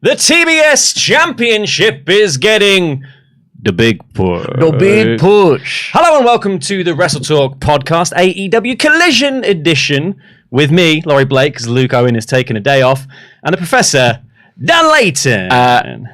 The TBS Championship is getting the big push. The big push. Hello and welcome to the WrestleTalk Podcast, AEW Collision Edition, with me, Laurie Blake, because Luke Owen is taking a day off, and the Professor, Dan Layton.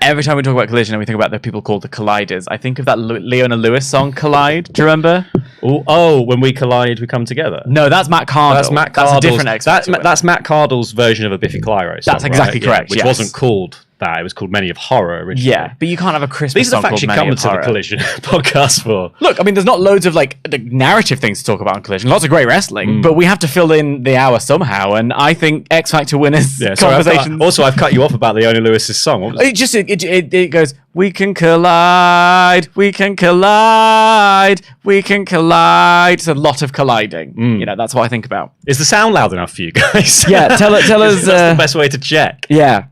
Every time we talk about Collision and we think about the people called the Colliders, I think of that Leona Lewis song, Collide. Do you remember? Oh, when we collide, we come together. No, that's Matt Cardle. That's Matt That's a Cardle's, different X Factor winner. that's Matt Cardle's version of a Biffy Clyro song. That's exactly correct, which yes. wasn't called that. It was called Many of Horror originally. Yeah, but you can't have a Christmas These are song the facts called you Many come of to the Horror. Collision podcast for. Look, I mean, there's not loads of like the narrative things to talk about on Collision. Lots of great wrestling, but we have to fill in the hour somehow. And I think X Factor winners conversations. I've cut you off about Leona Lewis's song. What was it? It goes, we can collide, we can collide, we can collide. It's a lot of colliding. You know, that's what I think about. Is the sound loud enough for you guys? Yeah, tell us. That's the best way to check. Yeah,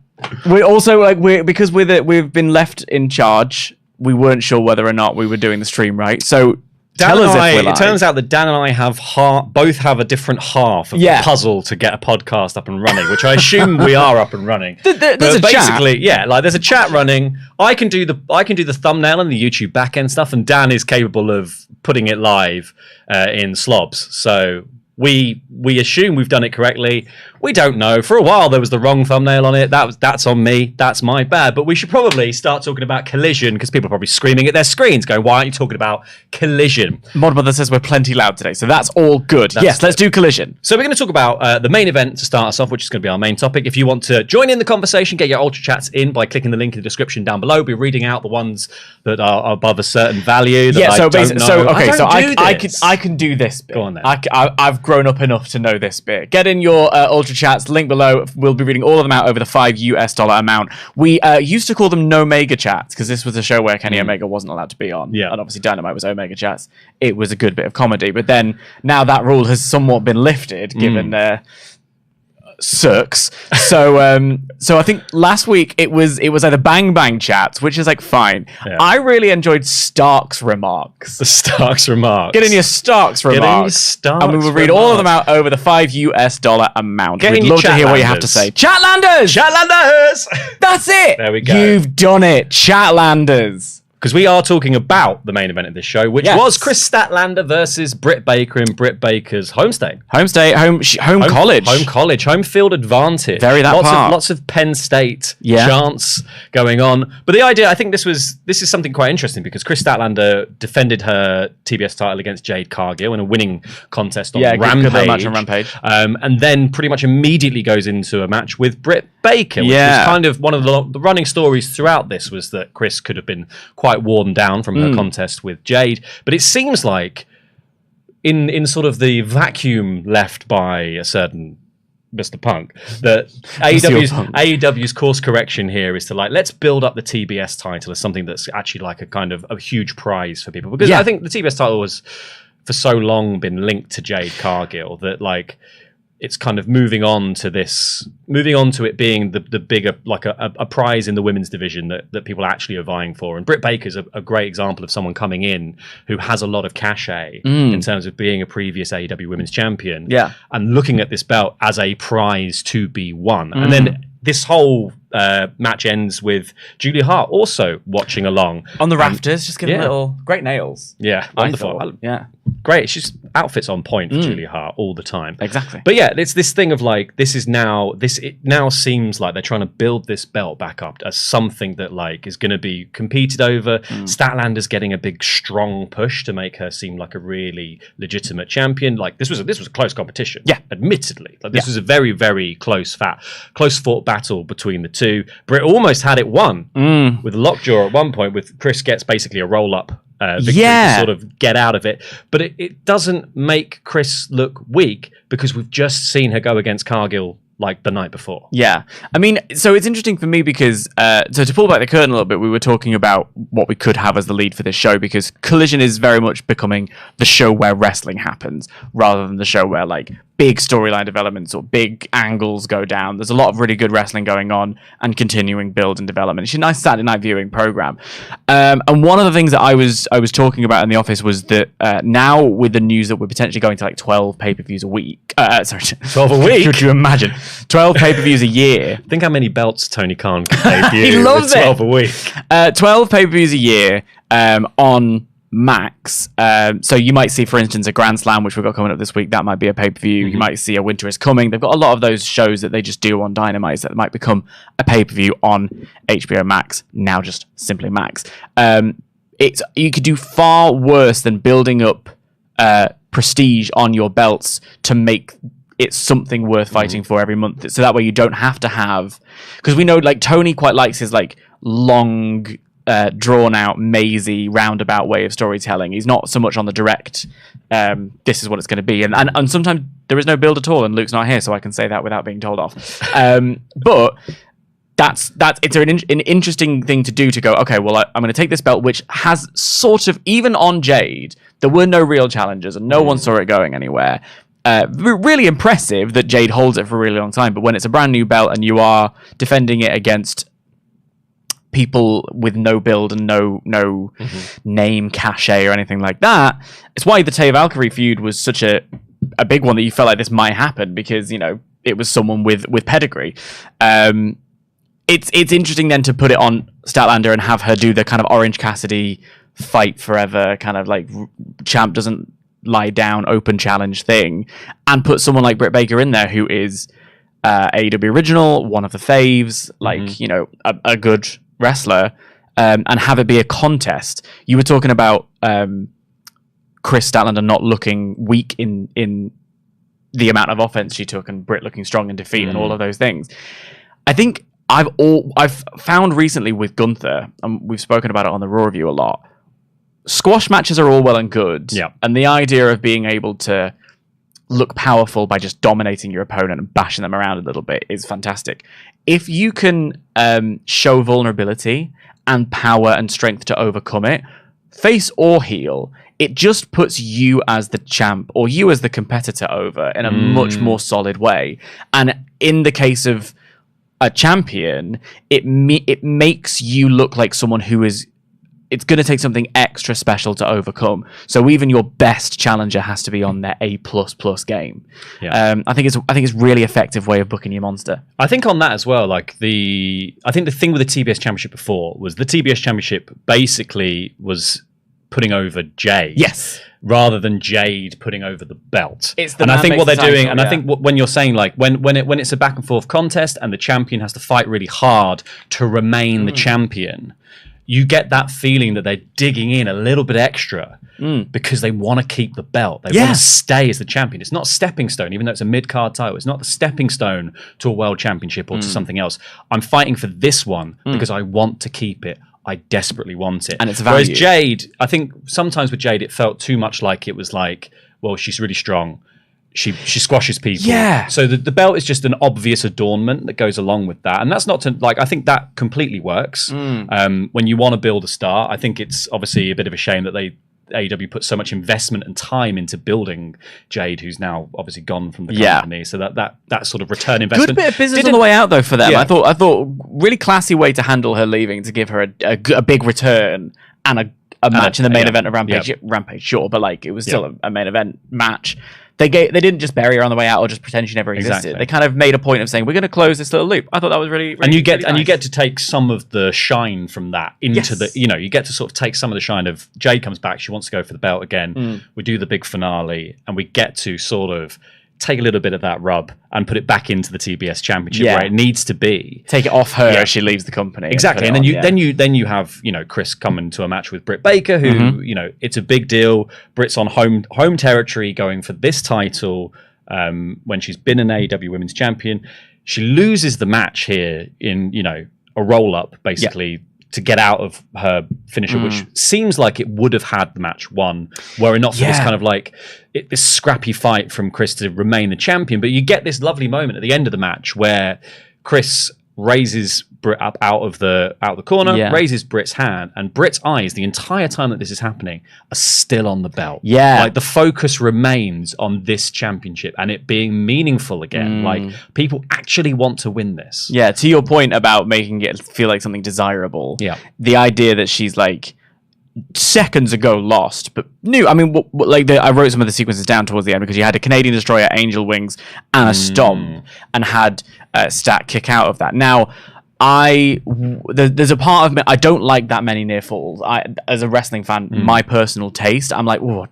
we also because we've been left in charge. We weren't sure whether or not we were doing the stream right. So tell us if we're live. It turns out that Dan and I both have a different half of the puzzle to get a podcast up and running, which I assume we are up and running. There's a basically, chat. Like there's a chat running. I can do the thumbnail and the YouTube backend stuff, and Dan is capable of putting it live in slobs. So we assume we've done it correctly. We don't know. For a while there was the wrong thumbnail on it. That's on me. That's my bad. But we should probably start talking about Collision, because people are probably screaming at their screens going, why aren't you talking about Collision? Mod Mother says we're plenty loud today, so that's all good. Yes, let's do Collision. So we're going to talk about the main event to start us off, which is going to be our main topic. If you want to join in the conversation, get your UltraChats in by clicking the link in the description down below. We'll be reading out the ones that are above a certain value. I can do this bit. Go on then. I've grown up enough to know this bit. Get in your UltraChats, link below. We'll be reading all of them out over the $5 amount. We used to call them No Mega Chats, because this was a show where Kenny Omega wasn't allowed to be on. Yeah. And obviously Dynamite was Omega Chats. It was a good bit of comedy. But then now that rule has somewhat been lifted, given sucks. So I think last week it was either Bang Bang Chats, which is like fine. Yeah. I really enjoyed Stark's remarks. The Stark's remarks. Get in your Stark's remarks. And we will read all of them out over the $5 amount. We'd love to hear what you have to say. Chatlanders! That's it! There we go. You've done it. Chatlanders. Because we are talking about the main event of this show, which was Kris Statlander versus Britt Baker in Britt Baker's home state. Home college. Home college. Home field advantage. Lots of Penn State chants going on. But the idea, I think this is something quite interesting, because Kris Statlander defended her TBS title against Jade Cargill in a winning contest on Rampage. Good match on Rampage. And then pretty much immediately goes into a match with Britt Baker, which was kind of one of the running stories throughout this, was that Kris could have been quite worn down from her contest with Jade. But it seems like in sort of the vacuum left by a certain Mr. Punk, that AEW's course correction here is to let's build up the TBS title as something that's actually like a kind of a huge prize for people. Because I think the TBS title was for so long been linked to Jade Cargill that it's kind of moving on to it being the bigger, like a prize in the women's division that people actually are vying for. And Britt Baker's a great example of someone coming in who has a lot of cachet in terms of being a previous AEW women's champion. Yeah. And looking at this belt as a prize to be won. And then this whole match ends with Julia Hart also watching along. On the rafters, just giving little great nails. Yeah, wonderful. Great. She's outfits on point for Julia Hart all the time. Exactly. But yeah, it's this thing of it now seems like they're trying to build this belt back up as something that is going to be competed over. Statlander's getting a big strong push to make her seem like a really legitimate champion. This was a close competition. Yeah. Admittedly. This was a very, very close fought battle between the two. Britt almost had it won with a lockjaw at one point, with Kris gets basically a roll-up victory to sort of get out of it. But it doesn't make Kris look weak, because we've just seen her go against Cargill the night before. Yeah. I mean, so it's interesting for me because, so to pull back the curtain a little bit, we were talking about what we could have as the lead for this show, because Collision is very much becoming the show where wrestling happens, rather than the show where big storyline developments or big angles go down. There's a lot of really good wrestling going on and continuing build and development. It's a nice Saturday night viewing program. And one of the things that I was talking about in the office was that now with the news that we're potentially going to like 12 pay-per-views a week. 12 a week? Could you imagine? 12 pay-per-views a year. Think how many belts Tony Khan can debut. He loves 12 a week. 12 pay-per-views a year on Max. So you might see, for instance, a Grand Slam, which we've got coming up this week. That might be a pay-per-view. You might see a Winter is Coming. They've got a lot of those shows that they just do on Dynamite that might become a pay-per-view on HBO Max, now just simply Max. You could do far worse than building up prestige on your belts to make it something worth fighting for every month. So that way you don't have to have... Because we know like Tony quite likes his like long... drawn out, mazy, roundabout way of storytelling. He's not so much on the direct, this is what it's going to be. And sometimes there is no build at all, and Luke's not here, so I can say that without being told off. But it's an interesting thing to do, to go, okay, well, I'm going to take this belt, which has sort of, even on Jade, there were no real challengers, and no one saw it going anywhere. Really impressive that Jade holds it for a really long time, but when it's a brand new belt and you are defending it against people with no build and no name, cachet, or anything like that. It's why the Tay Valkyrie feud was such a big one, that you felt like this might happen, because, you know, it was someone with pedigree. It's interesting then to put it on Statlander and have her do the kind of Orange Cassidy fight forever, kind of like champ doesn't lie down, open challenge thing, and put someone like Britt Baker in there, who is AEW original, one of the faves, like, you know, a good wrestler, and have it be a contest. You were talking about Kris Statlander not looking weak in the amount of offense she took, and Britt looking strong in defeat, and all of those things. I think I've found recently with Gunther, and we've spoken about it on the Raw review a lot, squash matches are all well and good, and the idea of being able to look powerful by just dominating your opponent and bashing them around a little bit is fantastic. If you can show vulnerability and power and strength to overcome it, face or heel, it just puts you as the champ or you as the competitor over in a much more solid way. And in the case of a champion, it makes you look like someone who is... It's going to take something extra special to overcome. So even your best challenger has to be on their A++ game. I think it's really effective way of booking your monster. I think on that as well, like I think the thing with the TBS Championship before was the TBS Championship basically was putting over Jade. Yes. Rather than Jade putting over the belt. And I think what they're doing, and I think when you're saying like when it's a back and forth contest and the champion has to fight really hard to remain the champion, you get that feeling that they're digging in a little bit extra because they want to keep the belt. They want to stay as the champion. It's not a stepping stone, even though it's a mid-card title. It's not the stepping stone to a world championship or to something else. I'm fighting for this one because I want to keep it. I desperately want it. And it's value. Whereas Jade, I think sometimes with Jade, it felt too much like it was like, well, she's really strong. She squashes people. Yeah. So the belt is just an obvious adornment that goes along with that. And that's not to, like, I think that completely works. When you want to build a star, I think it's obviously a bit of a shame that AEW put so much investment and time into building Jade, who's now obviously gone from the company. So that sort of return investment. Good bit of business on the way out though for them. I thought really classy way to handle her leaving, to give her a big return and a match in the main event of Rampage. Rampage, sure, but like it was still a main event match. They didn't just bury her on the way out or just pretend she never existed. Exactly. They kind of made a point of saying, we're going to close this little loop. I thought that was really, really, and you get really nice. You get to take some of the shine from that into the, you know, you get to sort of take some of the shine of Jade comes back, she wants to go for the belt again. We do the big finale and we get to sort of take a little bit of that rub and put it back into the TBS Championship where it needs to be. Take it off her as she leaves the company. Exactly. And then you have, you know, Kris coming to a match with Britt Baker, who, you know, it's a big deal. Britt's on home territory going for this title when she's been an AEW Women's Champion. She loses the match here in, you know, a roll-up, basically, to get out of her finisher, which seems like it would have had the match won, were it not for this kind of like this scrappy fight from Kris to remain the champion. But you get this lovely moment at the end of the match where Kris raises Britt up out of the corner, raises Britt's hand, and Britt's eyes the entire time that this is happening are still on the belt. Yeah. Like the focus remains on this championship and it being meaningful again. Like people actually want to win this. Yeah, to your point about making it feel like something desirable. Yeah. The idea that she's like seconds ago lost, but new. I mean, I wrote some of the sequences down towards the end because you had a Canadian Destroyer, Angel Wings, and a Stomp, and had Stat kick out of that. Now, there's a part of me, I don't like that many near falls. As a wrestling fan, my personal taste, I'm like, oh,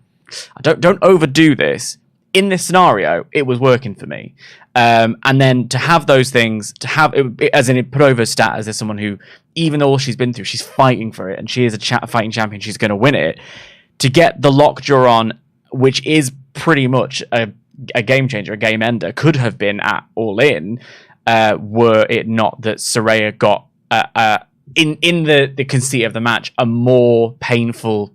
don't overdo this. In this scenario, it was working for me. And then to have those things, to have it, as in it put over Stat as someone who, even though all she's been through, she's fighting for it, and she is a fighting champion, she's going to win it. To get the lockjaw on, which is pretty much a game changer, a game ender, could have been at All In, were it not that Saraya got in the conceit of the match a more painful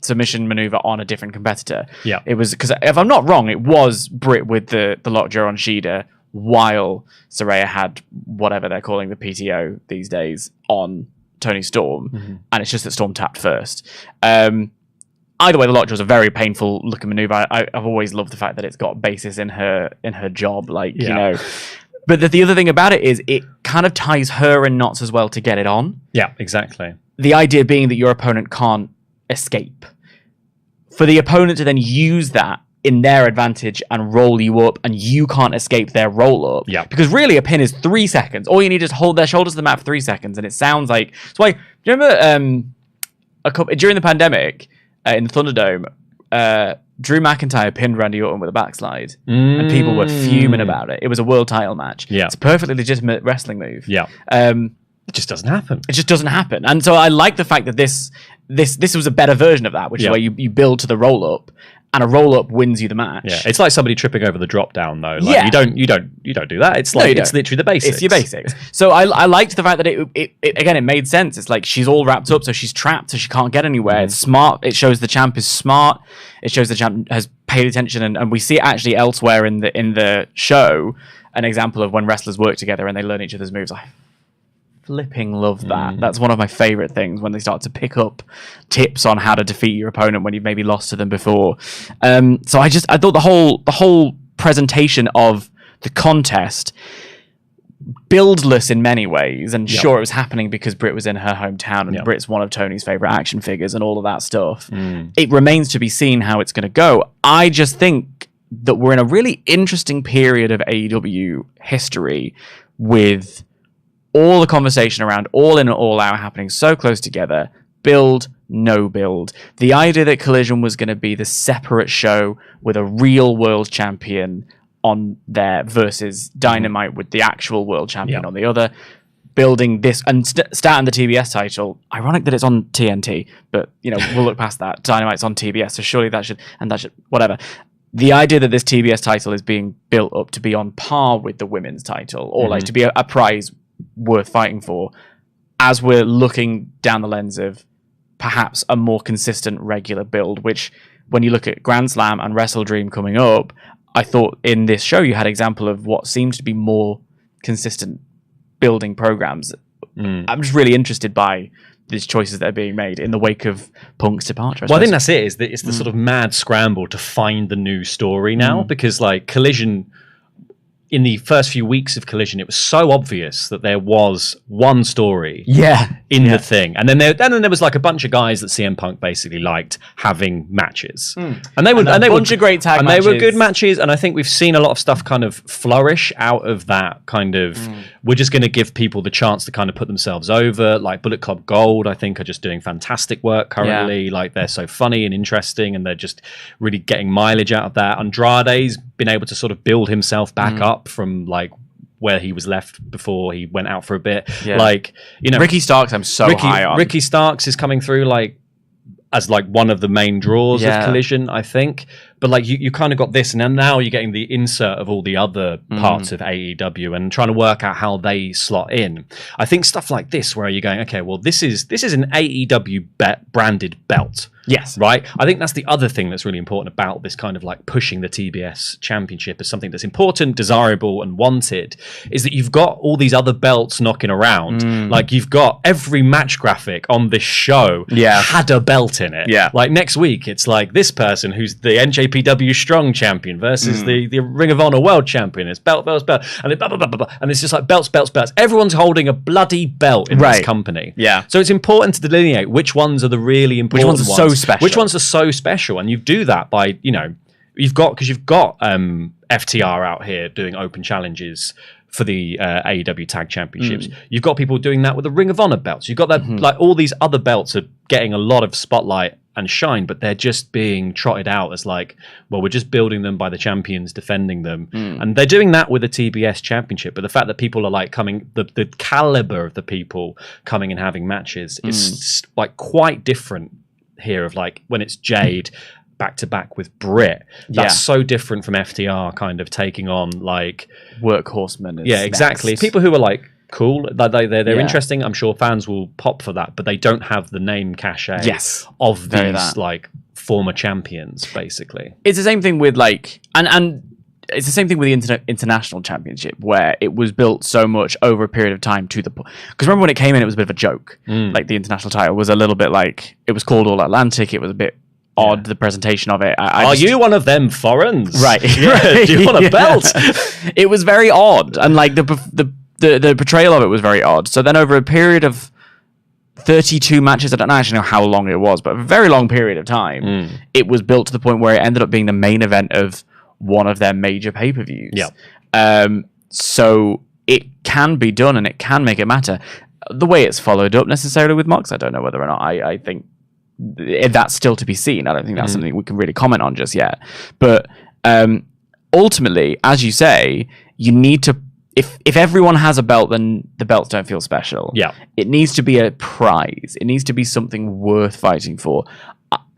submission maneuver on a different competitor. Yeah, it was because if I'm not wrong, it was Britt with the lockjaw on Shida, while Saraya had whatever they're calling the PTO these days on Toni Storm, and it's just that Storm tapped first. Either way, the lockjaw was a very painful looking maneuver. I've always loved the fact that it's got basis in her job, you know. But the other thing about it is it kind of ties her in knots as well to get it on. Yeah, exactly. The idea being that your opponent can't escape. For the opponent to then use that in their advantage and roll you up, and you can't escape their roll up. Yeah. Because really a pin is 3 seconds. All you need is hold their shoulders to the mat for 3 seconds, and it sounds like... That's why... Do you remember during the pandemic in the Thunderdome... Drew McIntyre pinned Randy Orton with a backslide, and people were fuming about it. It was a world title match. Yeah. It's a perfectly legitimate wrestling move. Yeah. It just doesn't happen. It just doesn't happen. And so I like the fact that this was a better version of that, which is where you build to the roll up, and a roll up wins you the match. Yeah, it's like somebody tripping over the drop down though. Like, you don't do that. It's like it's literally the basics. It's your basics. So I liked the fact that it again, it made sense. It's like she's all wrapped up, so she's trapped, so she can't get anywhere. It's smart. It shows the champ is smart. It shows the champ has paid attention, and we see it actually elsewhere in the show, an example of when wrestlers work together and they learn each other's moves. I flipping love that. That's one of my favorite things, when they start to pick up tips on how to defeat your opponent when you've maybe lost to them before. So I thought the whole presentation of the contest, buildless in many ways, and sure, it was happening because Britt was in her hometown, and Britt's one of Tony's favorite action figures and all of that stuff. It remains to be seen how it's going to go. I just think that we're in a really interesting period of AEW history, with all the conversation around All In and All Out happening so close together. Build, no build. The idea that Collision was going to be the separate show with a real world champion on there versus Dynamite with the actual world champion on the other. Building this, and starting the TBS title. Ironic that it's on TNT, but we'll look past that. Dynamite's on TBS, so surely that should whatever. The idea that this TBS title is being built up to be on par with the women's title, or like to be a prize worth fighting for, as we're looking down the lens of perhaps a more consistent regular build, which when you look at Grand Slam and Wrestle Dream coming up, I thought in this show you had example of what seems to be more consistent building programs. I'm just really interested by these choices that are being made in the wake of Punk's departure. I think that's it. It's the sort of mad scramble to find the new story now, because like Collision, in the first few weeks of Collision, it was so obvious that there was one story in the thing. And then there was like a bunch of guys that CM Punk basically liked having matches. And they were a bunch of great tag matches. They were good matches, and I think we've seen a lot of stuff kind of flourish out of that kind of we're just going to give people the chance to kind of put themselves over. Like Bullet Club Gold, I think, are just doing fantastic work currently. Like they're so funny and interesting, and they're just really getting mileage out of that. Andrade's been able to sort of build himself back up from like where he was left before he went out for a bit. Like, Ricky Starks, I'm so high on. Ricky Starks is coming through like as like one of the main draws of Collision, I think. But like you kind of got this, and then now you're getting the insert of all the other parts of AEW and trying to work out how they slot in. I think stuff like this, where you're going, okay, well, this is an AEW branded belt. Yes. Right? I think that's the other thing that's really important about this kind of like pushing the TBS championship as something that's important, desirable, and wanted, is that you've got all these other belts knocking around. Like you've got every match graphic on this show had a belt in it. Yeah. Like next week, it's like this person who's the NJPW Strong champion versus the Ring of Honor World champion. It's belt, and it blah, blah, blah, blah, blah. And it's just like belts. Everyone's holding a bloody belt in this company. Yeah. So it's important to delineate which ones are the really important ones. Which ones are so special. Which ones are so special, and you do that by, you've got FTR out here doing open challenges for the AEW Tag Championships. You've got people doing that with the Ring of Honor belts. You've got that like all these other belts are getting a lot of spotlight and shine, but they're just being trotted out as like, well, we're just building them by the champions, defending them, and they're doing that with the TBS Championship. But the fact that people are like coming, the caliber of the people coming and having matches is like quite different here. Of like when it's Jade back to back with Britt, that's so different from FTR kind of taking on like workhorsemen. Exactly. People who are like cool, they're interesting. I'm sure fans will pop for that, but they don't have the name cachet of these like former champions. Basically, it's the same thing with like and it's the same thing with the international championship, where it was built so much over a period of time to the point. Because remember when it came in, it was a bit of a joke. Like the international title was a little bit like, it was called All Atlantic. It was a bit odd, the presentation of it. Are you one of them foreigners? Right. Yeah. Do you want a belt? It was very odd. And like the portrayal of it was very odd. So then over a period of 32 matches, I don't actually know how long it was, but a very long period of time, it was built to the point where it ended up being the main event of one of their major pay-per-views. So it can be done and it can make it matter. The way it's followed up necessarily with Mox, I don't know whether or not. I think that's still to be seen. I don't think that's something we can really comment on just yet. But ultimately, as you say, you need to, if everyone has a belt, then the belts don't feel special. It needs to be a prize. It needs to be something worth fighting for.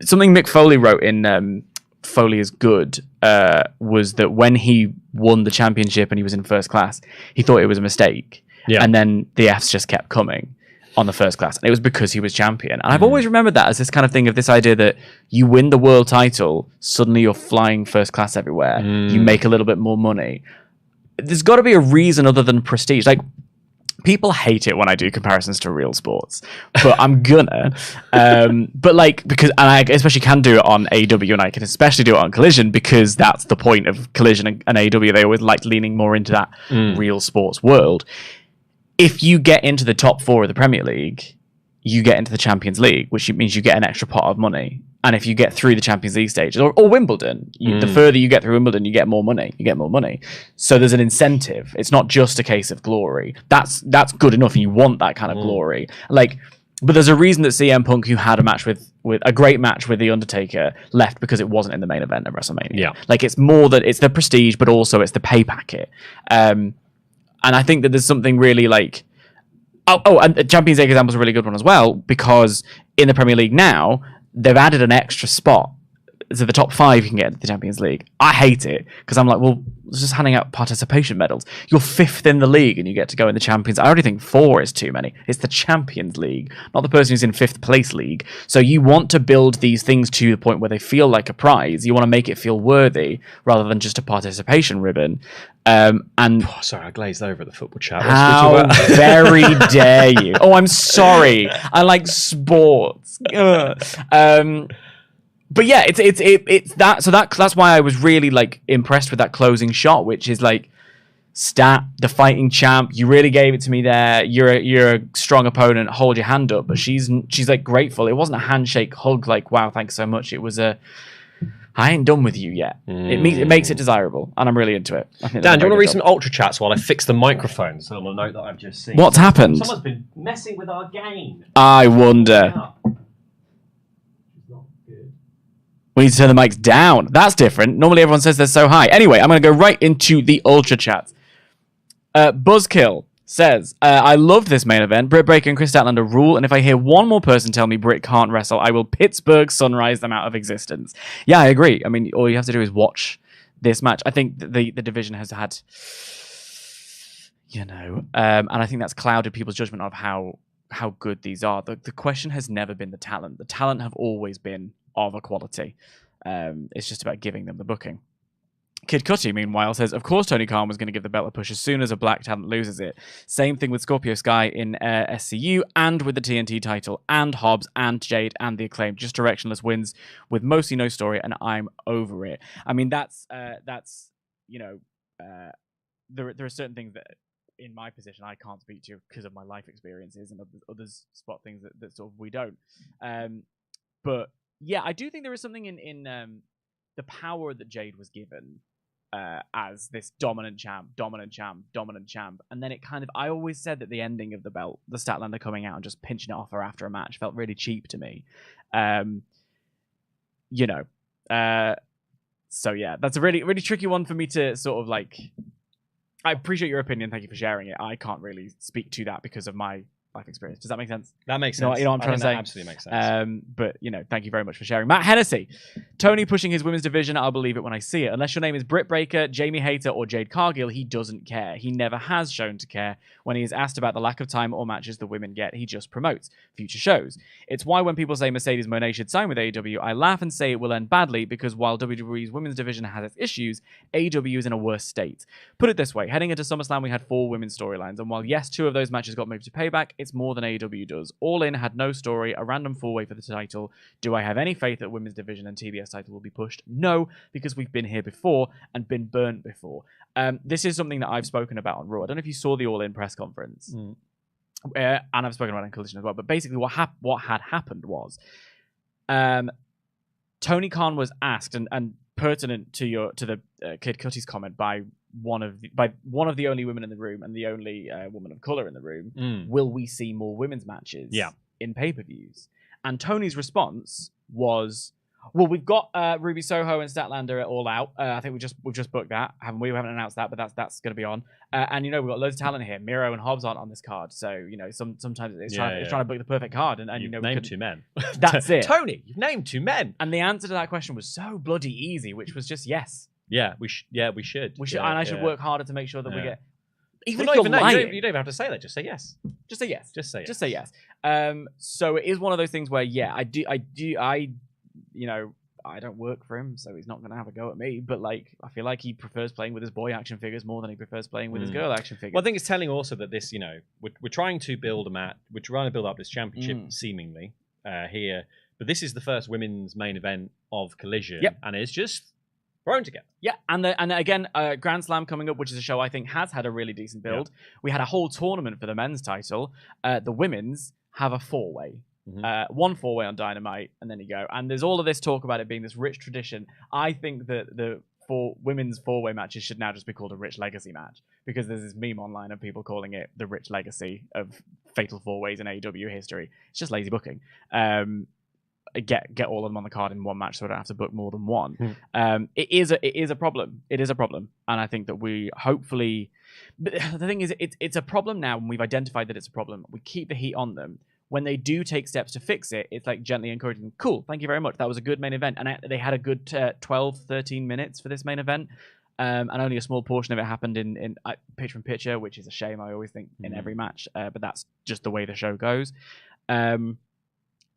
Something Mick Foley wrote in Foley is Good was that when he won the championship and he was in first class, he thought it was a mistake. And then the Fs just kept coming on the first class. And it was because he was champion. And I've always remembered that as this kind of thing of this idea that you win the world title, suddenly you're flying first class everywhere. You make a little bit more money. There's got to be a reason other than prestige. Like, people hate it when I do comparisons to real sports, but I'm gonna. But like, because, and I especially can do it on AEW, and I can especially do it on Collision, because that's the point of Collision and AEW. They always like leaning more into that real sports world. If you get into the top 4 of the Premier League, you get into the Champions League, which means you get an extra pot of money. And if you get through the Champions League stage, or Wimbledon, the further you get through Wimbledon, you get more money. So there's an incentive. It's not just a case of glory. That's good enough, and you want that kind of glory. Like, but there's a reason that CM Punk, who had a match with a great match with The Undertaker, left because it wasn't in the main event of WrestleMania. Like, it's more that it's the prestige, but also it's the pay packet. And I think that there's something really like, and the Champions League example is a really good one as well, because in the Premier League now, they've added an extra spot. So the top 5 you can get into the Champions League. I hate it, because I'm like, well, it's just handing out participation medals. You're 5th in the league and you get to go in the Champions. I already think 4 is too many. It's the Champions League, not the person who's in 5th place league. So you want to build these things to the point where they feel like a prize. You want to make it feel worthy rather than just a participation ribbon. Sorry, I glazed over at the football chat. How very dare you? Oh, I'm sorry. I like sports. But yeah, it's that. So that's why I was really like impressed with that closing shot, which is like, Stat, the fighting champ, you really gave it to me there. You're a strong opponent. Hold your hand up. But she's like grateful. It wasn't a handshake hug like, wow, thanks so much. It was a, I ain't done with you yet. It makes it desirable, and I'm really into it. Dan, do you want to read some UltraChats while I fix the microphone? So on a note that I've just seen. What's happened? Someone's been messing with our game. I wonder. We need to turn the mics down. That's different. Normally everyone says they're so high. Anyway, I'm going to go right into the Ultra Chats. Buzzkill says, I loved this main event. Britt Baker and Kris Statlander rule, and if I hear one more person tell me Britt can't wrestle, I will Pittsburgh Sunrise them out of existence. Yeah, I agree. I mean, all you have to do is watch this match. I think the division has had, and I think that's clouded people's judgment of how good these are. The question has never been the talent. The talent have always been of a quality. It's just about giving them the booking. Kid Cudi, meanwhile, says, of course Tony Khan was going to give the belt a push as soon as a black talent loses it. Same thing with Scorpio Sky in SCU and with the TNT title and Hobbs and Jade and the Acclaimed. Just directionless wins with mostly no story, and I'm over it. I mean, there are certain things that in my position I can't speak to because of my life experiences, and others spot things that sort of we don't. But yeah, I do think there is something in the power that Jade was given as this dominant champ, and then it kind of, I always said that the ending of the belt, the Statlander coming out and just pinching it off her after a match, felt really cheap to me. So yeah, that's a really, really tricky one for me to sort of like. I appreciate your opinion. Thank you for sharing it. I can't really speak to that because of my life experience. Does that make sense? That makes sense. You know what I'm trying to say? Absolutely makes sense. But, thank you very much for sharing. Matt Hennessy. Tony pushing his women's division. I'll believe it when I see it. Unless your name is Britt Baker, Jamie Hayter, or Jade Cargill, he doesn't care. He never has shown to care. When he is asked about the lack of time or matches the women get, he just promotes future shows. It's why when people say Mercedes Moné should sign with AEW, I laugh and say it will end badly because while WWE's women's division has its issues, AEW is in a worse state. Put it this way, heading into SummerSlam, we had 4 women's storylines, and while yes, 2 of those matches got moved to Payback, it's more than AEW does. All In had no story, a random 4-way for the title. Do I have any faith that women's division and TBS title will be pushed? No, because we've been here before and been burnt before. This is something that I've spoken about on Raw. I don't know if you saw the All In press conference. And I've spoken about it in Collision as well. But basically what had happened was Tony Khan was asked, and pertinent to the Kid Cudi's comment by one of the only women in the room and the only woman of color in the room, will we see more women's matches in pay-per-views? And Tony's response was, well, we've got Ruby Soho and Statlander all out. I think we've just booked that, haven't we? We haven't announced that, but that's going to be on. And we've got loads of talent here. Miro and Hobbs aren't on this card, so sometimes it's trying to book the perfect card. And you've named 2 men. That's it, Tony. You've named 2 men. And the answer to that question was so bloody easy, which was just yes. Yeah, we should. We should, and I should work harder to make sure that we get. Even if you're lying, you don't even have to say that. Just say yes. Just say yes. Just say yes. Just say yes. So it is one of those things where I don't work for him, so he's not going to have a go at me. But I feel like he prefers playing with his boy action figures more than he prefers playing with his girl action figures. Well, I think it's telling also that this, we're trying to build a match. We're trying to build up this championship seemingly here, but this is the first women's main event of Collision, and it's just thrown together. Yeah, and again, Grand Slam coming up, which is a show I think has had a really decent build. Yeah. We had a whole tournament for the men's title. The women's have a 4-way. One 4-way on Dynamite, and then you go. And there's all of this talk about it being this rich tradition. I think that the women's 4-way matches should now just be called a Rich Legacy match, because there's this meme online of people calling it the Rich Legacy of fatal 4-ways in AEW history. It's just lazy booking. Get all of them on the card in one match, so I don't have to book more than one. It is a problem. It is a problem, and I think that we hopefully. But the thing is, it's a problem now, and we've identified that it's a problem. We keep the heat on them. When they do take steps to fix it, it's like gently encouraging them. Cool, thank you very much. That was a good main event, and they had a good 12, 13 minutes for this main event. And only a small portion of it happened in picture-in-picture, which is a shame. I always think in every match, but that's just the way the show goes.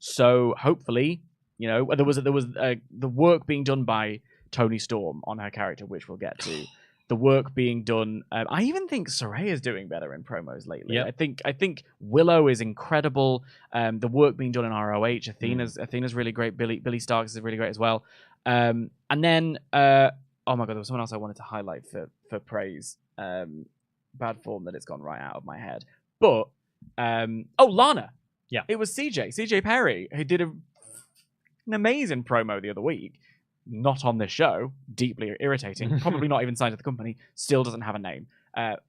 So hopefully, there was the work being done by Toni Storm on her character, which we'll get to. The work being done. I even think Soraya's doing better in promos lately. Yep. I think Willow is incredible. The work being done in ROH. Athena's really great. Billy Starks is really great as well. And then oh my god, there was someone else I wanted to highlight for praise. Bad form that it's gone right out of my head. But Lana. Yeah, it was CJ Perry, who did an amazing promo the other week. Not on this show, deeply irritating. Probably not even signed to the company. Still doesn't have a name.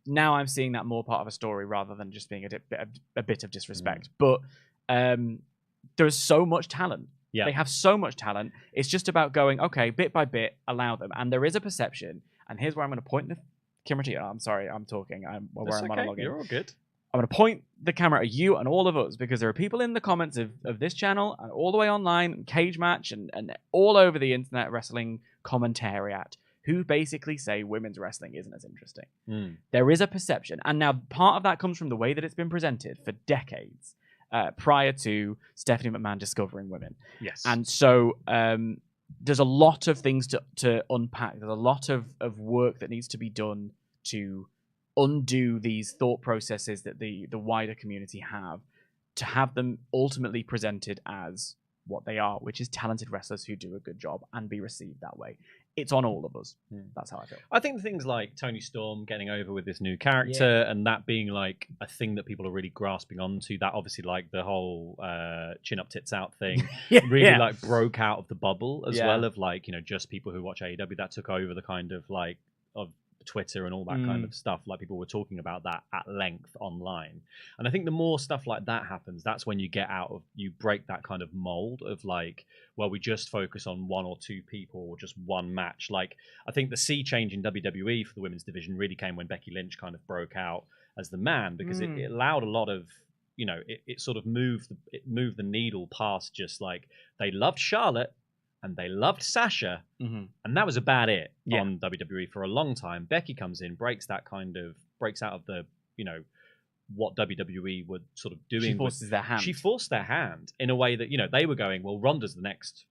Now I'm seeing that more part of a story rather than just being a bit of disrespect. But there's so much talent. Yeah. They have so much talent. It's just about going, okay, bit by bit, allow them. And there is a perception, and here's where I'm going to point the camera to you. I'm sorry, I'm talking. We're monologuing. You're all good. I'm going to point the camera at you and all of us because there are people in the comments of this channel and all the way online, Cage Match, and all over the internet wrestling commentariat who basically say women's wrestling isn't as interesting. There is a perception. And now part of that comes from the way that it's been presented for decades prior to Stephanie McMahon discovering women. Yes. And so there's a lot of things to unpack. There's a lot of work that needs to be done to undo these thought processes that the wider community to have them ultimately presented as what they are, which is talented wrestlers who do a good job and be received that way. It's on all of us. That's how I feel. I think things like Toni Storm getting over with this new character and that being like a thing that people are really grasping onto, that obviously like the whole chin up tits out thing really like broke out of the bubble as well of like, just people who watch AEW. That took over the kind of like of Twitter and all that kind of stuff. Like people were talking about that at length online. And I think the more stuff like that happens, that's when you break that kind of mold of like, well, we just focus on one or two people or just one match. Like I think the sea change in WWE for the women's division really came when Becky Lynch kind of broke out as the man, because it allowed a lot of, it sort of moved the needle past just like they loved Charlotte and they loved Sasha, and that was about it on WWE for a long time. Becky comes in, breaks out of the, what WWE were sort of doing. She forces their hand. She forced their hand in a way that, they were going, well, Ronda's the next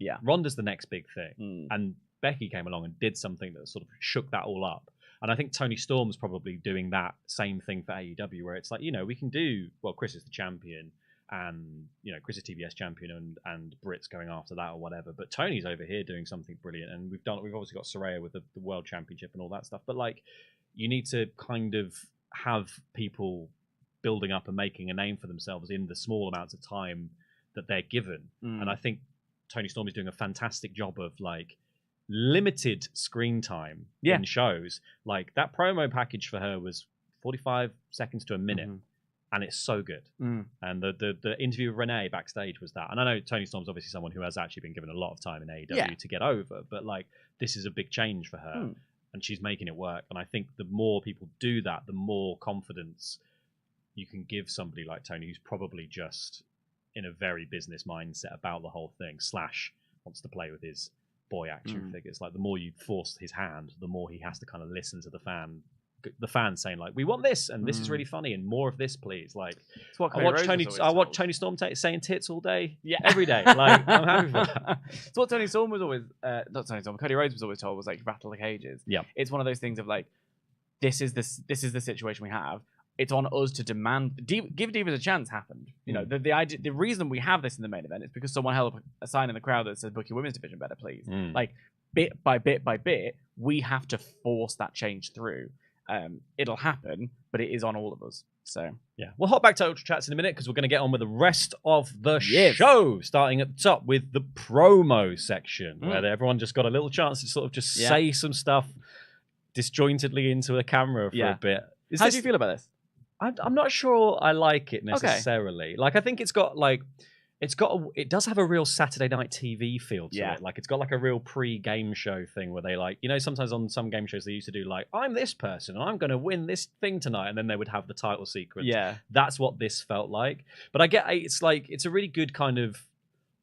big thing. And Becky came along and did something that sort of shook that all up. And I think Toni Storm's probably doing that same thing for AEW, where it's like, we can do, well, Kris is the champion, and Kris is TBS champion, and Britt's going after that or whatever. But Tony's over here doing something brilliant, and we've obviously got Saraya with the world championship and all that stuff. But like, you need to kind of have people building up and making a name for themselves in the small amounts of time that they're given. And I think Toni Storm is doing a fantastic job of like limited screen time in shows. Like that promo package for her was 45 seconds to a minute. And it's so good. And the interview with Renee backstage was that. And I know Toni Storm's obviously someone who has actually been given a lot of time in AEW to get over, but like this is a big change for her, and she's making it work. And I think the more people do that, the more confidence you can give somebody like Tony, who's probably just in a very business mindset about the whole thing, / wants to play with his boy action figures. Like the more you force his hand, the more he has to kind of listen to the fans saying like, we want this and this is really funny and more of this, please. Like I watch Toni Storm saying tits all day, every day. Like I'm happy for that. It's what Toni Storm was always not Toni Storm, Cody Rhodes was always told was like, rattle the cages. It's one of those things of like, this is the situation we have. It's on us to demand give Divas a chance happened. The idea, the reason we have this in the main event is because someone held up a sign in the crowd that says book your women's division better, please. Like bit by bit by bit, we have to force that change through. It'll happen, but it is on all of us. So we'll hop back to UltraChats in a minute because we're going to get on with the rest of the show, starting at the top with the promo section, where everyone just got a little chance to sort of just say some stuff disjointedly into a camera for a bit. How do you feel about this? I'm not sure I like it necessarily. Okay. Like I think it does have a real Saturday night TV feel to it. Like it's got like a real pre-game show thing where they like, sometimes on some game shows they used to do like, I'm this person and I'm going to win this thing tonight. And then they would have the title sequence. Yeah. That's what this felt like. But I get it's a really good kind of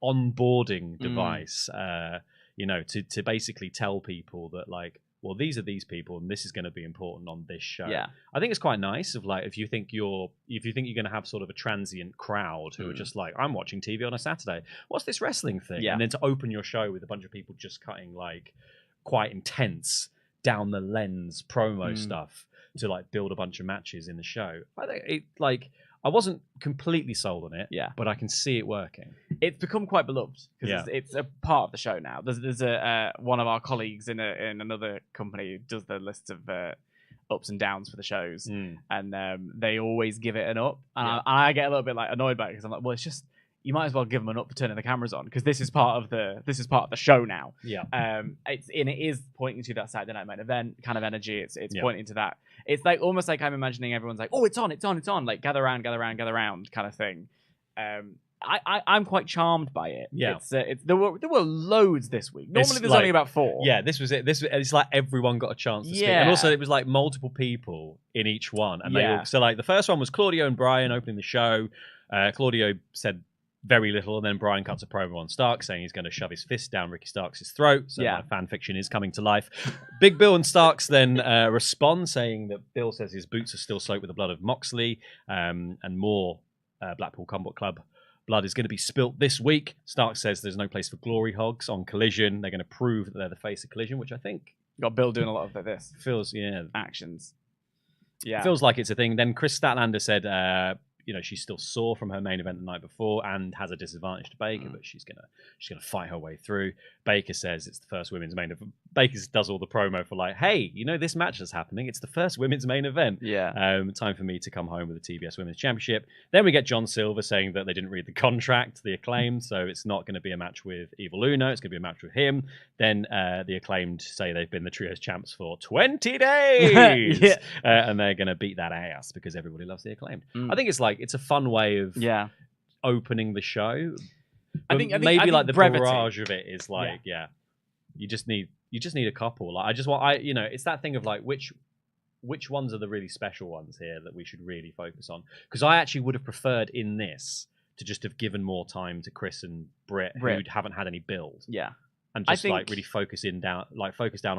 onboarding device, to basically tell people that like, well, these are these people, and this is going to be important on this show. Yeah, I think it's quite nice. Of like, if you think you're going to have sort of a transient crowd who are just like, I'm watching TV on a Saturday. What's this wrestling thing? And then to open your show with a bunch of people just cutting like quite intense down the lens promo stuff to like build a bunch of matches in the show. I think it like. I wasn't completely sold on it, but I can see it working. It's become quite beloved because it's a part of the show now. There's a one of our colleagues in another company who does the lists of ups and downs for the shows, and they always give it an up, and I get a little bit like annoyed by it because I'm like, well, it's just you might as well give them an up for turning the cameras on because this is part of the show now. It is pointing to that Saturday night main event kind of energy. It's pointing to that. It's like almost like I'm imagining everyone's like, oh, it's on, like gather around kind of thing. I'm quite charmed by it. Yeah. There were loads this week. Normally there's only about 4. Yeah, this was it. It's like everyone got a chance to speak. And also it was like multiple people in each one. And so like the first one was Claudio and Brian opening the show. Claudio said very little, and then Brian cuts a promo on Starks saying he's going to shove his fist down Ricky Starks' throat. So my fan fiction is coming to life. Big Bill and Starks then respond, saying that Bill says his boots are still soaked with the blood of Moxley, and more Blackpool Combat Club blood is going to be spilt this week. Starks says there's no place for glory hogs on Collision. They're going to prove that they're the face of Collision, which I think got Bill doing a lot of this. Feels actions. Yeah, feels like it's a thing. Then Kris Statlander said, she's still sore from her main event the night before and has a disadvantage to Baker, but she's gonna fight her way through. Baker says it's the first women's main event. Baker does all the promo for like, hey, this match is happening. It's the first women's main event. Yeah. Time for me to come home with the TBS Women's Championship. Then we get John Silver saying that they didn't read the contract, the Acclaimed, so it's not going to be a match with Evil Uno. It's going to be a match with him. Then the Acclaimed say they've been the Trios champs for 20 days, and they're going to beat that ass because everybody loves the Acclaimed. I think it's a fun way of opening the show. I think maybe like the barrage of it is like you just need a couple. Like it's that thing of like which ones are the really special ones here that we should really focus on, because I actually would have preferred in this to just have given more time to Kris and Britt who haven't had any build. And just really focus down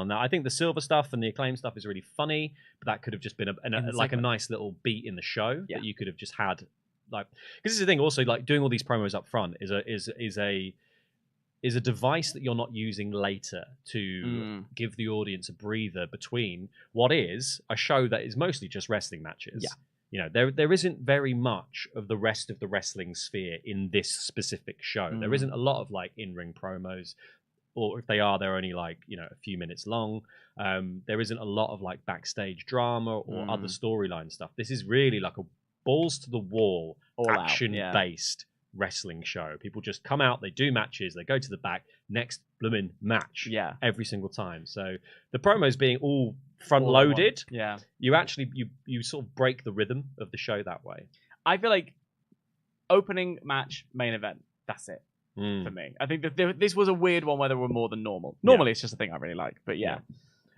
on that. I think the Silver stuff and the Acclaim stuff is really funny, but that could have just been a nice little beat in the show that you could have just had. Like, because this is the thing. Also, like doing all these promos up front is a device that you're not using later to give the audience a breather between what is a show that is mostly just wrestling matches. There isn't very much of the rest of the wrestling sphere in this specific show. There isn't a lot of like in-ring promos. Or if they are, they're only like, a few minutes long. There isn't a lot of like backstage drama or other storyline stuff. This is really like a balls to the wall, action-based wrestling show. People just come out, they do matches, they go to the back, next blooming match every single time. So the promos being all front-loaded, you actually, you sort of break the rhythm of the show that way. I feel like opening match, main event, that's it. For me, I think that this was a weird one where there were more than normal. Normally, it's just a thing I really like, but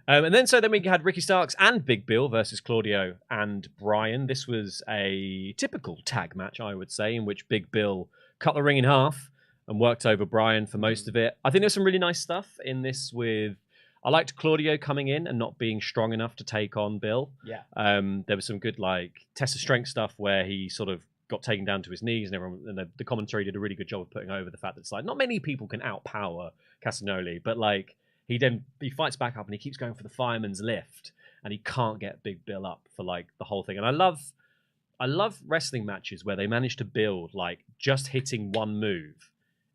and then we had Ricky Starks and Big Bill versus Claudio and Brian. This was a typical tag match, I would say, in which Big Bill cut the ring in half and worked over Brian for most of it. I think there's some really nice stuff in this I liked Claudio coming in and not being strong enough to take on Bill. There was some good like test of strength stuff where he sort of got taken down to his knees, and everyone, and the commentary did a really good job of putting over the fact that it's like not many people can outpower Castagnoli, but like he fights back up and he keeps going for the fireman's lift, and he can't get Big Bill up for like the whole thing. And I love wrestling matches where they manage to build like just hitting one move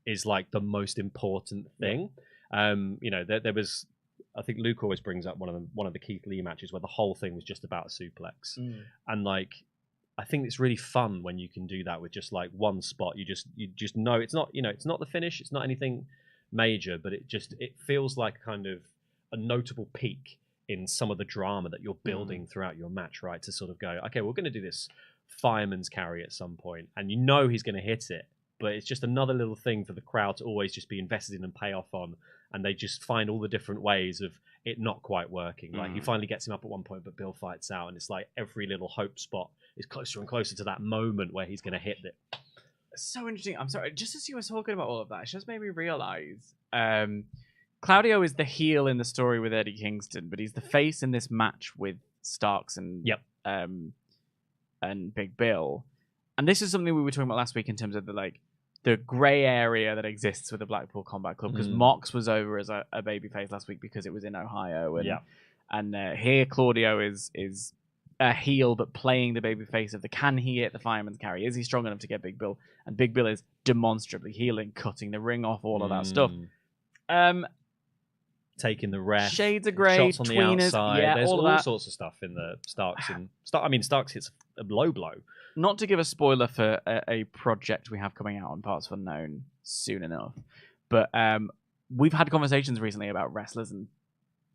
is like the most important thing. There was, I think Luke always brings up one of the Keith Lee matches where the whole thing was just about a suplex, and like. I think it's really fun when you can do that with just like one spot. You just know it's not, it's not the finish, it's not anything major, but it feels like kind of a notable peak in some of the drama that you're building throughout your match, right? To sort of go, okay, we're going to do this fireman's carry at some point, and he's going to hit it, but it's just another little thing for the crowd to always just be invested in and pay off on, and they just find all the different ways of it not quite working. Like he finally gets him up at one point, but Bill fights out, and it's like every little hope spot is closer and closer to that moment where he's going to hit it. So interesting. I'm sorry. Just as you were talking about all of that, it just made me realize Claudio is the heel in the story with Eddie Kingston, but he's the face in this match with Starks and Big Bill. And this is something we were talking about last week in terms of the grey area that exists with the Blackpool Combat Club, because Mox was over as a babyface last week because it was in Ohio, and here Claudio is a heel but playing the babyface of can he hit the fireman's carry? Is he strong enough to get Big Bill? And Big Bill is demonstrably healing, cutting the ring off, all of that stuff. Taking the ref, shades of grey, shots on tweeners, the outside. There's all sorts of stuff in the Starks. Starks hits a low blow. Not to give a spoiler for a project we have coming out on partsFUNknown soon enough, but we've had conversations recently about wrestlers and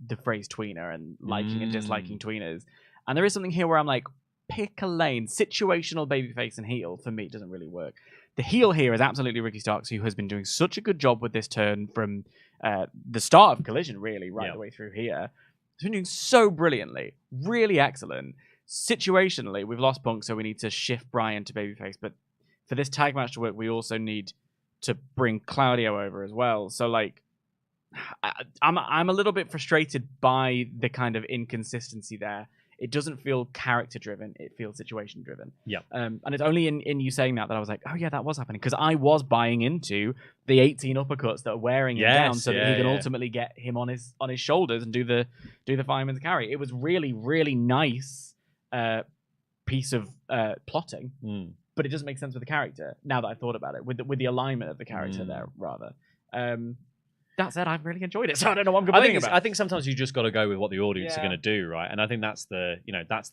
the phrase tweener and liking and disliking tweeners. And there is something here where I'm like, pick a lane. Situational babyface and heel, for me, doesn't really work. The heel here is absolutely Ricky Starks, who has been doing such a good job with this turn from the start of Collision, really, right the way through here. He's been doing so brilliantly, really excellent. Situationally, we've lost Punk, so we need to shift Bryan to babyface. But for this tag match to work, we also need to bring Claudio over as well. So, like, I'm a little bit frustrated by the kind of inconsistency there. It doesn't feel character driven; it feels situation driven. Yeah. And it's only in you saying that I was like, oh yeah, that was happening, because I was buying into the 18 uppercuts that are wearing him down, so that he can ultimately get him on his shoulders and do the fireman's carry. It was really, really nice piece of plotting, but it doesn't make sense with the character. Now that I've thought about it, with the alignment of the character there, rather. That said, I've really enjoyed it, so I don't know what I'm complaining about. I think sometimes you just got to go with what the audience are going to do, right? And I think that's the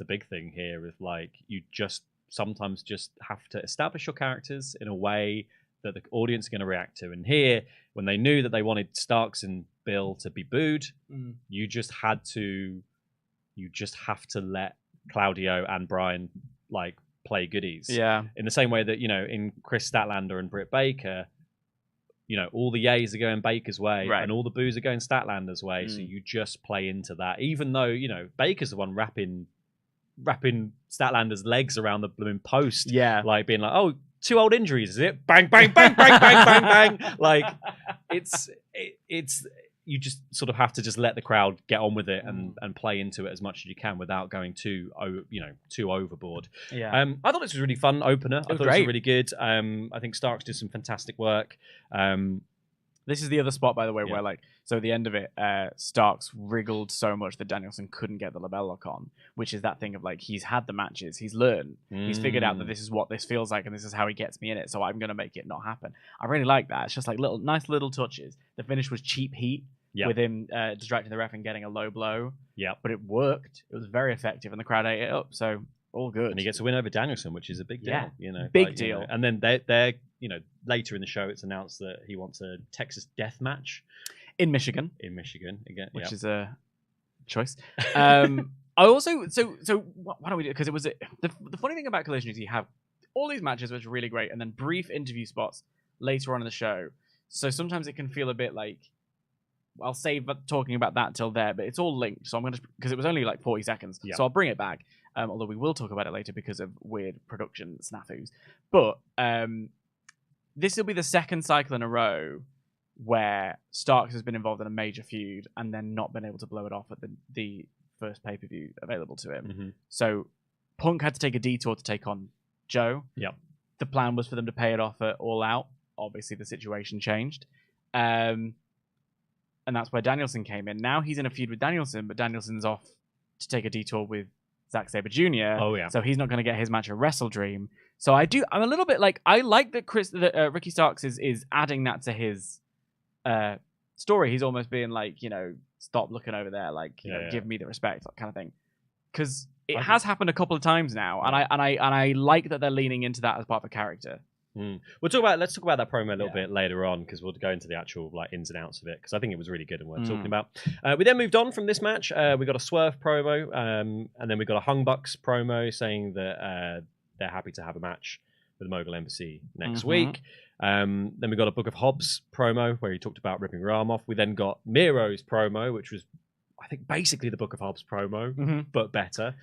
big thing here. Is like you just sometimes just have to establish your characters in a way that the audience are going to react to. And here, when they knew that they wanted Starks and Bill to be booed, you just have to let Claudio and Bryan like play goodies. Yeah. In the same way that in Kris Statlander and Britt Baker. All the yays are going Baker's way, and all the boos are going Statlander's way. So you just play into that, even though Baker's the one wrapping Statlander's legs around the blooming post, like being like, "Oh, 2 old injuries, is it? Bang, bang, bang, bang, bang, bang, bang." Like it's you just sort of have to just let the crowd get on with it and play into it as much as you can without going too overboard. Yeah. I thought this was a really fun opener. I thought it was really good. I think Starks did some fantastic work. This is the other spot, by the way, where so at the end of it, Starks wriggled so much that Danielson couldn't get the label lock on, which is that thing of like, he's had the matches, he's learned, he's figured out that this is what this feels like and this is how he gets me in it, so I'm going to make it not happen. I really like that. It's just like nice little touches. The finish was cheap heat with him distracting the ref and getting a low blow. Yeah, but it worked. It was very effective and the crowd ate it up, so all good. And he gets a win over Danielson, which is a big deal. Big deal. And then they're later in the show, it's announced that he wants a Texas death match in Michigan. Again, which is a choice. I also so why don't we do? Because it was the funny thing about Collision is you have all these matches which are really great, and then brief interview spots later on in the show. So sometimes it can feel a bit like, I'll save talking about that till there, but it's all linked. So I'm going to, because it was only like 40 seconds, so I'll bring it back. Although we will talk about it later because of weird production snafus. But this will be the second cycle in a row where Starks has been involved in a major feud and then not been able to blow it off at the first pay-per-view available to him. So Punk had to take a detour to take on Joe. Yep. The plan was for them to pay it off at All Out. Obviously, the situation changed. And that's where Danielson came in. Now he's in a feud with Danielson, but Danielson's off to take a detour with Zack Sabre Jr. Oh, yeah. So he's not going to get his match at Wrestle Dream. So I'm a little bit like, I like that Ricky Starks is adding that to his story. He's almost being like, stop looking over there, like, give me the respect, that kind of thing. Because it has happened a couple of times now, and I like that they're leaning into that as part of a character. Let's talk about that promo a little bit later on, because we'll go into the actual ins and outs of it, because I think it was really good and worth talking about. We then moved on from this match. We got a Swerve promo, and then we got a Hung Bucks promo saying that they're happy to have a match with the Mogul Embassy next week. Then we got a Book of Hobbs promo where he talked about ripping her arm off. We then got Miro's promo, which was, I think, basically the Book of Hobbs promo, but better.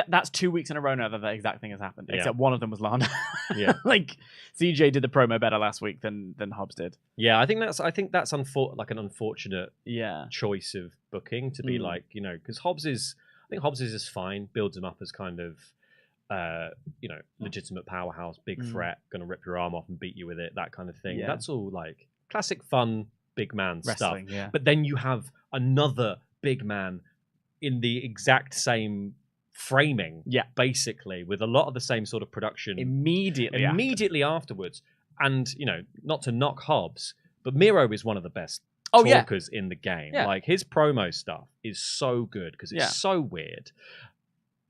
That's 2 weeks in a row now that exact thing has happened, except one of them was Lana. Like CJ did the promo better last week than Hobbs did. Yeah, I think that's an unfortunate choice of booking to be like, because Hobbs is just fine, builds him up as kind of legitimate powerhouse, big threat, gonna rip your arm off and beat you with it, that kind of thing. That's all like classic fun big man wrestling stuff. But then you have another big man in the exact same framing, basically, with a lot of the same sort of production immediately afterwards. And not to knock Hobbs, but Miro is one of the best talkers in the game. Like, his promo stuff is so good because it's so weird.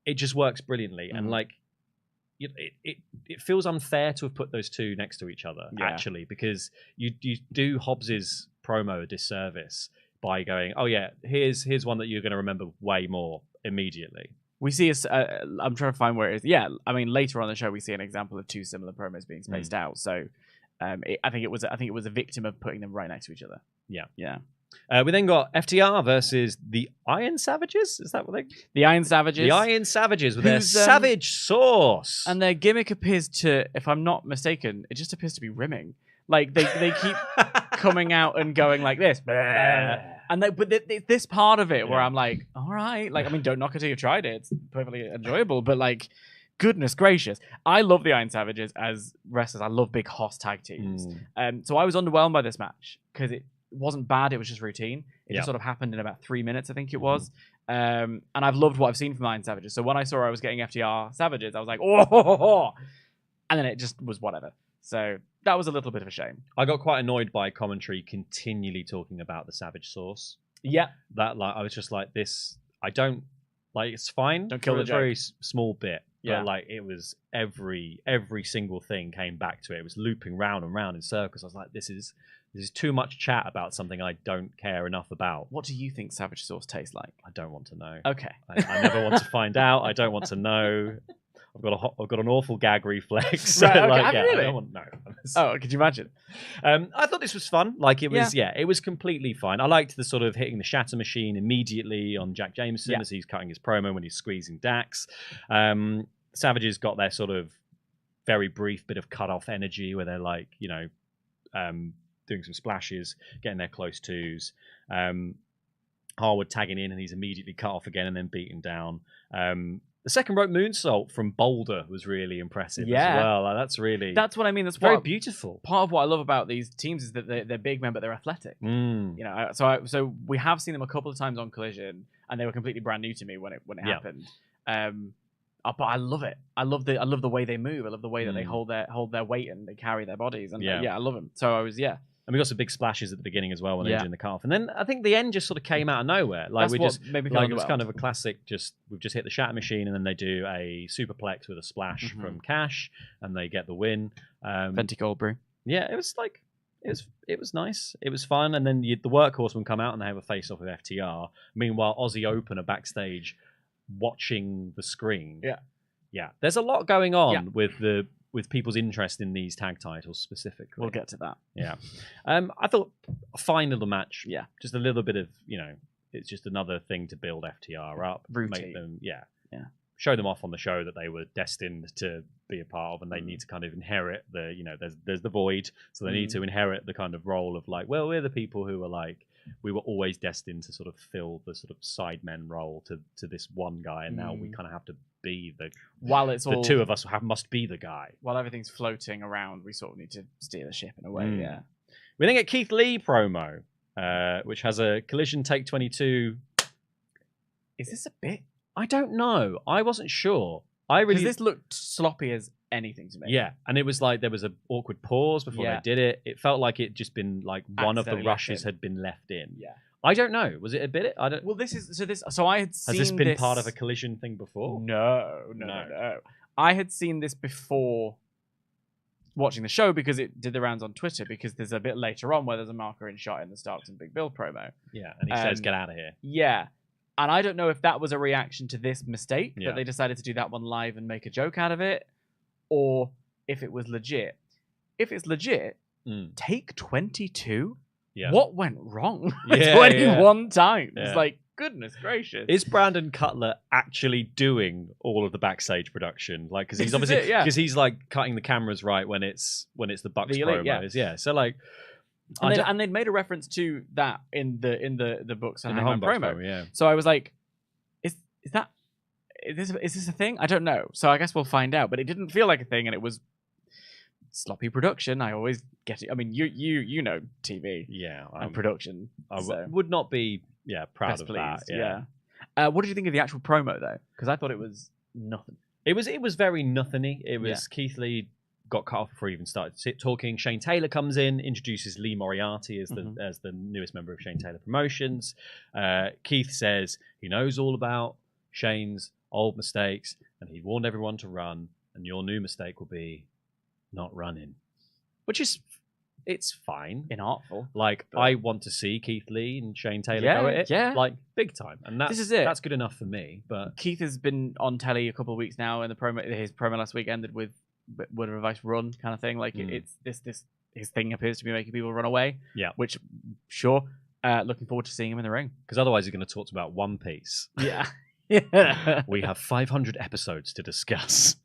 It just works brilliantly, and like it feels unfair to have put those two next to each other, actually, because you do Hobbs's promo a disservice by going, oh yeah, here's one that you're going to remember way more immediately. We see I'm trying to find where it is. Yeah, I mean, later on in the show, we see an example of two similar promos being spaced out. So, I think it was a victim of putting them right next to each other. Yeah. We then got FTR versus the Iron Savages. Is that what they? The Iron Savages. The Iron Savages with their Savage Sauce. And their gimmick appears to, if I'm not mistaken, it just appears to be rimming. Like they keep coming out and going like this. And this part of it where I'm like, all right, like, I mean, don't knock it till you've tried it. It's perfectly enjoyable, but like, goodness gracious. I love the Iron Savages as wrestlers. I love big hoss tag teams. So I was underwhelmed by this match because it wasn't bad. It was just routine. It just sort of happened in about 3 minutes, I think it was. And I've loved what I've seen from Iron Savages. So when I saw I was getting FTR Savages, I was like, oh, and then it just was whatever. So that was a little bit of a shame. I got quite annoyed by commentary continually talking about the Savage Sauce. Yeah. That, like, I was just like, this, I don't, like, it's fine. Don't kill the joke. Very small bit. Yeah. But, like, it was every single thing came back to it. It was looping round and round in circles. I was like, this is too much chat about something I don't care enough about. What do you think Savage Sauce tastes like? I don't want to know. Okay. I never want to find out. I don't want to know. I've got an awful gag reflex. Right, okay. Like, Really? I don't want to know. Oh, could you imagine? I thought this was fun. Like, it was, it was completely fine. I liked the sort of hitting the shatter machine immediately on Jack Jameson as he's cutting his promo when he's squeezing Dax. Savages got their sort of very brief bit of cut-off energy where they're like, you know, doing some splashes, getting their close twos. Harwood tagging in and he's immediately cut off again and then beaten down. The second rope moonsault from Boulder was really impressive as well. Like, that's what I mean. That's very beautiful. Part of what I love about these teams is that they're big men, but they're athletic. You know, so we have seen them a couple of times on Collision, and they were completely brand new to me when it happened. But I love it. I love the way they move. I love the way that they hold their weight and they carry their bodies. And I love them. So I was And we got some big splashes at the beginning as well when they were doing the calf. And then I think the end just sort of came out of nowhere. Like, it was kind of a classic, we've just hit the shatter machine, and then they do a superplex with a splash from Cash, and they get the win. Venti Goldberg. Yeah, it was like, it was nice. It was fun. And then the workhorsemen come out and they have a face-off with FTR. Meanwhile, Aussie Open are backstage watching the screen. Yeah. There's a lot going on with people's interest in these tag titles specifically. We'll get to that. Yeah. I thought a fine little match. Yeah. Just a little bit of, it's just another thing to build FTR up. Routine. Make them, show them off on the show that they were destined to be a part of, and they need to kind of inherit there's the void, so they need to inherit the kind of role of like, well, we're the people who are like, we were always destined to sort of fill the sort of sidemen role to this one guy, and now we kind of have to be the two of us must be the guy. While everything's floating around, we sort of need to steer the ship in a way. Yeah. We then get Keith Lee promo, which has a Collision Take 22. Is this a bit? I don't know. I wasn't sure. Because this looked sloppy as anything to me. Yeah, and it was like there was an awkward pause before they did it. It felt like it just been like one of the rushes had been left in. Yeah. I don't know. Was it a bit? I don't. Well, so I had seen. Has this been part of a Collision thing before? No. I had seen this before watching the show because it did the rounds on Twitter, because there's a bit later on where there's a marker in shot in the Starks and Big Bill promo. Yeah, and he says, "Get out of here." Yeah. And I don't know if that was a reaction to this mistake, that they decided to do that one live and make a joke out of it, or if it was legit. If it's legit, take 22? Yeah. What went wrong? 21 times. Yeah. Like, goodness gracious. Is Brandon Cutler actually doing all of the backstage production? Like, because he's obviously, because he's like cutting the cameras right when it's the Bucks promos. Yeah. So like, and they'd made a reference to that in the books and the home promo. Yeah. So I was like, is this a thing? I don't know. So I guess we'll find out. But it didn't feel like a thing, and it was sloppy production. I always get it. I mean, you know TV. Yeah. And production. I would not be proud of that. Yeah. What did you think of the actual promo though? Because I thought it was nothing. It was very nothingy. It was Keith Lee got cut off before he even started talking. Shane Taylor comes in, introduces Lee Moriarty as the newest member of Shane Taylor Promotions. Keith says he knows all about Shane's old mistakes, and he warned everyone to run, and your new mistake will be not running. Which is it's fine. Inartful. Like, I want to see Keith Lee and Shane Taylor go at it. Yeah. Like, big time. And This is it. That's good enough for me. But Keith has been on telly a couple of weeks now, and his promo last week ended with "Word of advice, run" kind of thing. Like, it's this his thing appears to be making people run away. Yeah. Which, sure. Looking forward to seeing him in the ring. Because otherwise, he's going to talk about One Piece. Yeah. Yeah. We have 500 episodes to discuss.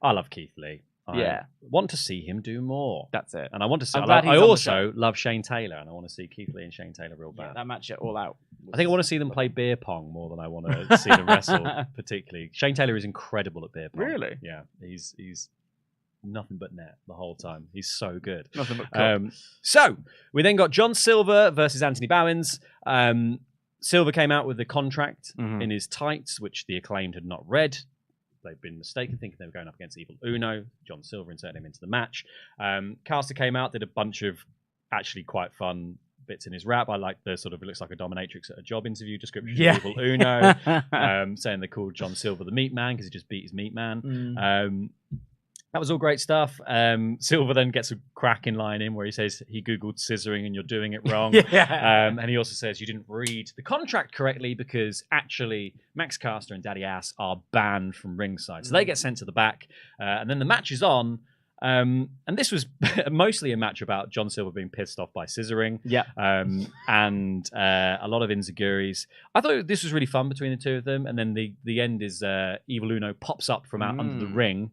I love Keith Lee. I want to see him do more. That's it. And I want to see. I'm glad I he's on the also love Shane Taylor, and I want to see Keith Lee and Shane Taylor real bad. Yeah, that match at All Out. I think I want to see them play beer pong more than I want to see them wrestle. Particularly, Shane Taylor is incredible at beer pong. Really? Yeah, he's nothing but net the whole time. He's so good. Nothing but cup. So we then got John Silver versus Anthony Bowens. Silver came out with the contract in his tights, which the Acclaimed had not read. They've been mistaken, thinking they were going up against Evil Uno. John Silver inserted him into the match. Caster came out, did a bunch of actually quite fun bits in his rap. I like the sort of, it looks like a dominatrix at a job interview description of Evil Uno, saying they called John Silver the Meat Man because he just beat his meat man. That was all great stuff. Silver then gets a cracking line in where he says he Googled scissoring and you're doing it wrong. And he also says you didn't read the contract correctly because actually Max Caster and Daddy Ass are banned from ringside. So they get sent to the back. And then the match is on. And this was mostly a match about John Silver being pissed off by scissoring. And a lot of inziguris. I thought this was really fun between the two of them. And then the end is Evil Uno pops up from out under the ring,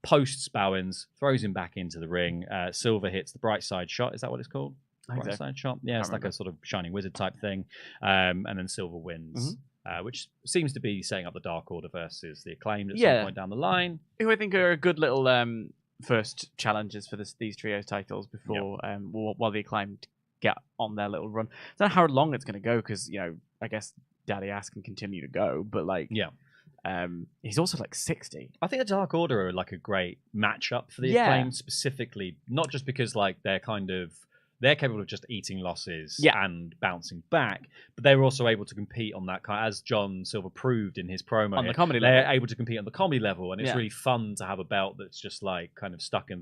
posts Bowens, throws him back into the ring. Silver hits the bright side shot. Is that what it's called? Bright side shot? Yeah, it's like a sort of Shining Wizard type thing. And then Silver wins, which seems to be setting up the Dark Order versus the Acclaimed at some point down the line. Who I think are a good little first challenges for these trios titles before while the Acclaimed get on their little run. I don't know how long it's going to go because, I guess Daddy Ass can continue to go, but he's also like 60. I think the Dark Order are like a great matchup for the Acclaimed specifically, not just because like they're capable of just eating losses and bouncing back, but they were also able to compete on that kind, as John Silver proved in his promo. On the comedy level. They're able to compete on the comedy level, and it's really fun to have a belt that's just like kind of stuck in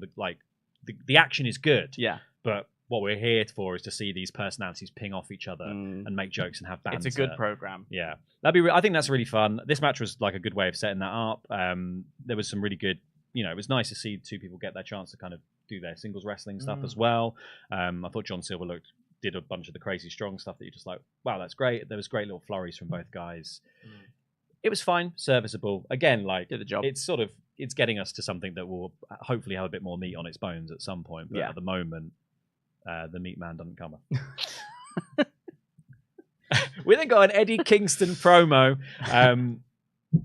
the action is good. Yeah. But what we're here for is to see these personalities ping off each other and make jokes and have banter. It's a good program. Yeah, I think that's really fun. This match was like a good way of setting that up. There was some really good. It was nice to see two people get their chance to kind of do their singles wrestling stuff as well. I thought John Silver did a bunch of the crazy strong stuff that you're just like, wow, that's great. There was great little flurries from both guys. It was fine, serviceable. Again, like did the job. It's getting us to something that will hopefully have a bit more meat on its bones at some point. But at the moment, the meat man doesn't come. We then got an Eddie Kingston promo,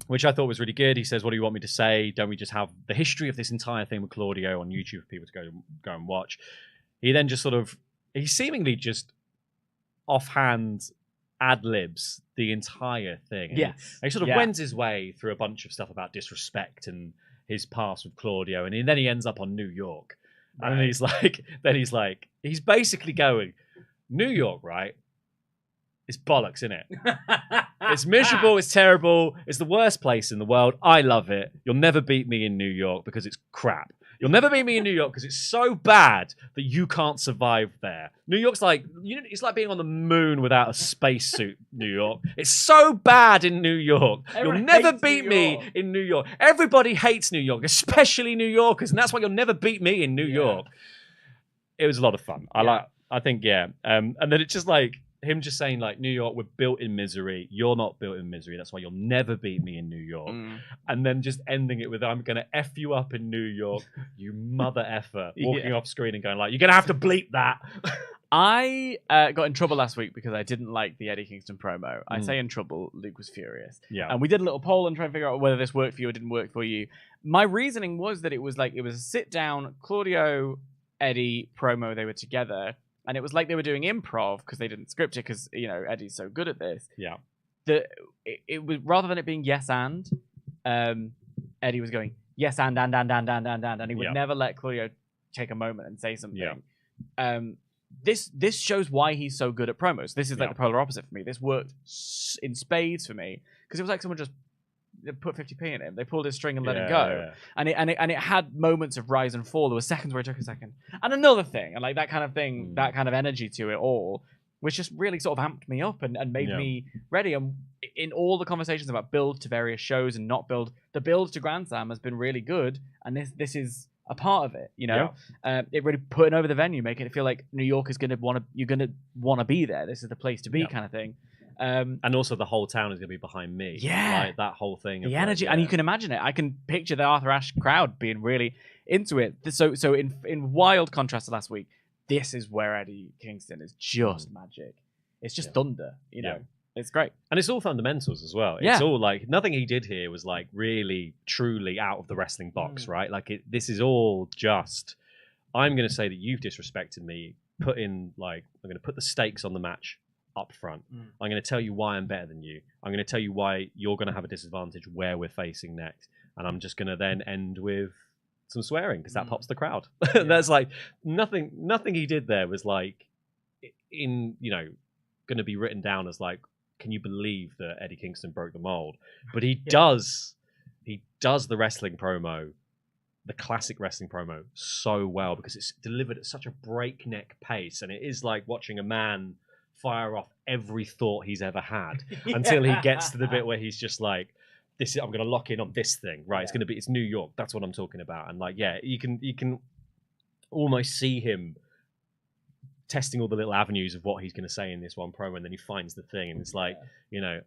which I thought was really good. He says, what do you want me to say? Don't we just have the history of this entire thing with Claudio on YouTube for people to go and watch? He then just he seemingly just offhand ad-libs the entire thing. Yes. And he sort of wends his way through a bunch of stuff about disrespect and his past with Claudio, and then he ends up on New York. Right. And he's basically going, New York, right? It's bollocks, isn't it? It's miserable, it's terrible, it's the worst place in the world. I love it. You'll never beat me in New York because it's crap. You'll never beat me in New York because it's so bad that you can't survive there. New York's like, it's like being on the moon without a spacesuit, New York. It's so bad in New York. You'll never beat me in New York. Everybody hates New York, especially New Yorkers, and that's why you'll never beat me in New York. It was a lot of fun. I think. And then it's just like, him just saying, like, New York, we're built in misery. You're not built in misery. That's why you'll never beat me in New York. And then just ending it with, I'm going to F you up in New York, you mother effer. Walking off screen and going like, you're going to have to bleep that. I got in trouble last week because I didn't like the Eddie Kingston promo. I say in trouble, Luke was furious. Yeah. And we did a little poll and tried to figure out whether this worked for you or didn't work for you. My reasoning was that it was a sit-down Claudio, Eddie promo. They were together. And it was like they were doing improv because they didn't script it because, Eddie's so good at this. Yeah. It was, rather than it being yes and, Eddie was going, yes and. And he would never let Claudio take a moment and say something. Yeah. This shows why he's so good at promos. This is like the polar opposite for me. This worked in spades for me because it was like someone just put 50p in him. They pulled his string and let him go. Yeah. And it had moments of rise and fall. There were seconds where it took a second. And another thing, and like that kind of thing, that kind of energy to it all, which just really sort of amped me up and made me ready. And in all the conversations about build to various shows and not build, the build to Grand Slam has been really good. And this is a part of it, you know? It really putting over the venue, making it feel like New York is going to want to be there. This is the place to be kind of thing. And also the whole town is going to be behind me. Yeah. Like that whole thing. The energy. And you can imagine it. I can picture the Arthur Ashe crowd being really into it. So in wild contrast to last week, this is where Eddie Kingston is just magic. It's just thunder, you know. It's great. And it's all fundamentals as well. It's all like, nothing he did here was like really, truly out of the wrestling box, right? Like this is all just, I'm going to say that you've disrespected me, I'm going to put the stakes on the match up front. I'm going to tell you why I'm better than you. I'm going to tell you why you're going to have a disadvantage where we're facing next. And I'm just going to then end with some swearing because that pops the crowd. That's like nothing he did there was like going to be written down as like, can you believe that Eddie Kingston broke the mold? But he does the wrestling promo, the classic wrestling promo, so well because it's delivered at such a breakneck pace, and it is like watching a man fire off every thought he's ever had until he gets to the bit where he's just like, I'm going to lock in on this thing, right? It's New York. That's what I'm talking about. And like, you can almost see him testing all the little avenues of what he's going to say in this one promo, and then he finds the thing, and it's like,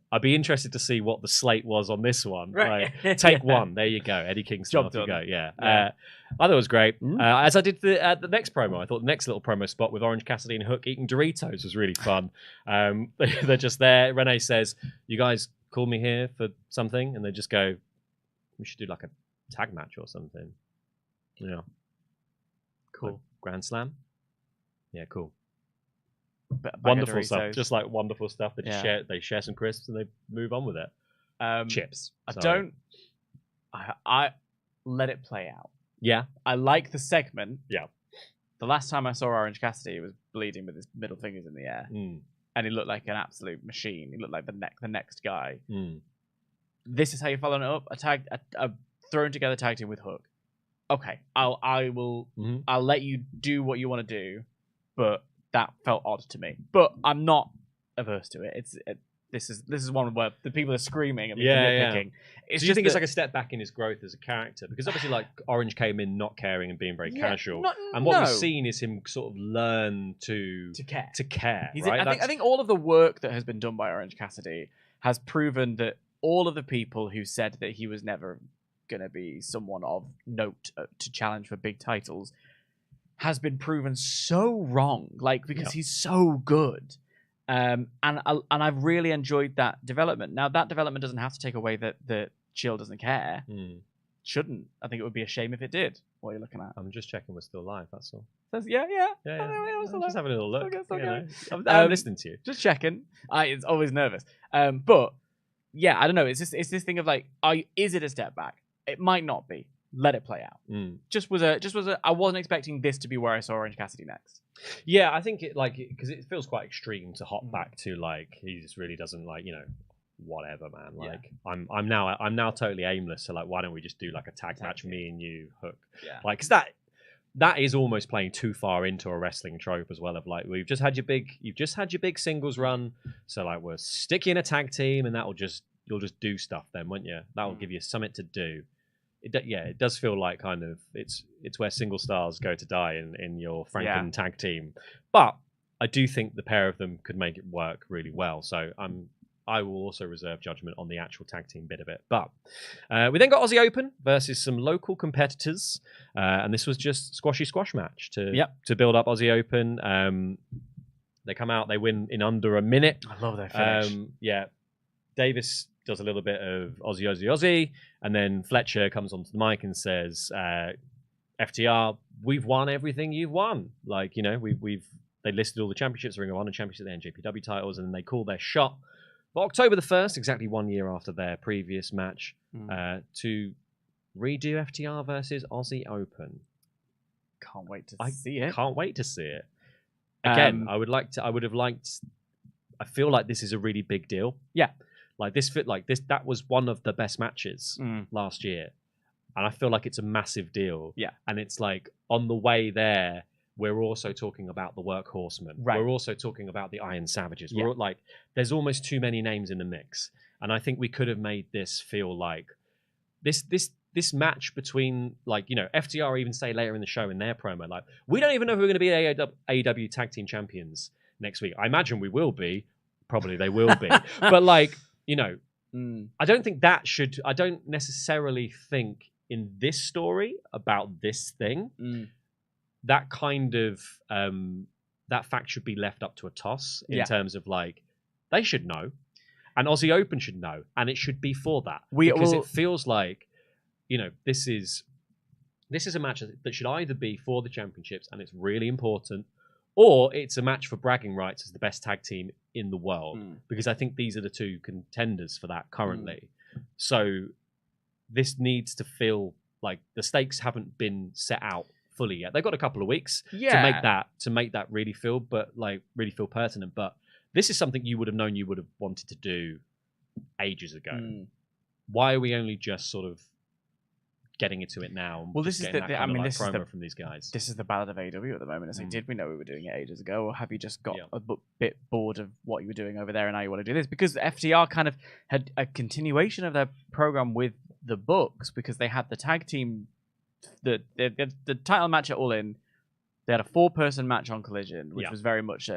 I'd be interested to see what the slate was on this one. Right. Take one. There you go. Eddie Kingston. Job done. You go. Yeah. I thought it was great. As I did the next promo, I thought the next little promo spot with Orange Cassidy and Hook eating Doritos was really fun. They're just there. Renee says, "You guys called me here for something," and they just go, "We should do like a tag match or something." Yeah. Cool. Like Grand Slam. Yeah, cool. Wonderful stuff. Just like wonderful stuff. They share some crisps and they move on with it. Chips. I let it play out. Yeah. I like the segment. Yeah. The last time I saw Orange Cassidy, he was bleeding with his middle fingers in the air. And he looked like an absolute machine. He looked like the next guy. This is how you're following it up. A thrown together tag team with Hook. Okay. I'll let you do what you want to do. But that felt odd to me. But I'm not averse to it. This is one where the people are screaming and nitpicking. Do you think it's like a step back in his growth as a character? Because obviously, like Orange came in not caring and being very casual, and what we've seen is him sort of learn to care. Right? I think all of the work that has been done by Orange Cassidy has proven that all of the people who said that he was never going to be someone of note to challenge for big titles has been proven so wrong, because he's so good. And I've really enjoyed that development. Now, that development doesn't have to take away that Shield doesn't care. Shouldn't. I think it would be a shame if it did. What are you looking at? I'm just checking we're still live, that's all. Yeah. I'm just having a little look. I'm listening to you. Just checking. It's always nervous. But, yeah, I don't know. It's this thing of like, is it a step back? It might not be. Let it play out. Just was a. I wasn't expecting this to be where I saw Orange Cassidy next. Yeah, I think because it feels quite extreme to hop back to like he just really doesn't like whatever, man. Like I'm now totally aimless. So like, why don't we just do like a tag match, me and you, Hook? Yeah. Like, because that is almost playing too far into a wrestling trope as well. Of like, you've just had your big singles run, so like we'll stick you in a tag team, and you'll just do stuff then, won't you? That will give you something to do. It does feel like kind of it's where single stars go to die in your Franken tag team. But I do think the pair of them could make it work really well. So I will also reserve judgment on the actual tag team bit of it. But we then got Aussie Open versus some local competitors, and this was just squashy squash match to build up Aussie Open. They come out, they win in under a minute. I love that finish. Davis does a little bit of Aussie, and then Fletcher comes onto the mic and says, FTR, we've won everything you've won. Like, they listed all the championships, the Ring of Honor Championship, the NJPW titles, and then they call their shot for October the 1st, exactly 1 year after their previous match, to redo FTR versus Aussie Open. Can't wait to see it. Can't wait to see it. Again, I feel like this is a really big deal. Yeah. Like this fit like this. That was one of the best matches last year, and I feel like it's a massive deal. Yeah, and it's like on the way there, we're also talking about the Workhorsemen. Right. We're also talking about the Iron Savages. Yeah. We're like, there's almost too many names in the mix, and I think we could have made this feel like this match between, like, you know, FTR even say later in the show in their promo, like, we don't even know who we're going to be AEW Tag Team Champions next week. I imagine we will be. Probably they will be. But, like, you know, I don't necessarily think in this story about this thing, that kind of, that fact should be left up to a toss in terms of, like, they should know. And Aussie Open should know. And it should be for that. Because it feels like, you know, this is a match that should either be for the championships, and it's really important, or it's a match for bragging rights as the best tag team in the world, because I think these are the two contenders for that currently. So this needs to feel like the stakes haven't been set out fully yet. They've got a couple of weeks to make that really feel pertinent. But this is something you would have known you would have wanted to do ages ago. Why are we only just sort of getting into it now? Well, this is promo from these guys. This is the ballad of AEW at the moment. It's like, did we know we were doing it ages ago, or have you just got a bit bored of what you were doing over there and now you want to do this? Because FTR kind of had a continuation of their program with the books, because they had the tag team, the title match at All In. They had a 4-person match on Collision, which was very much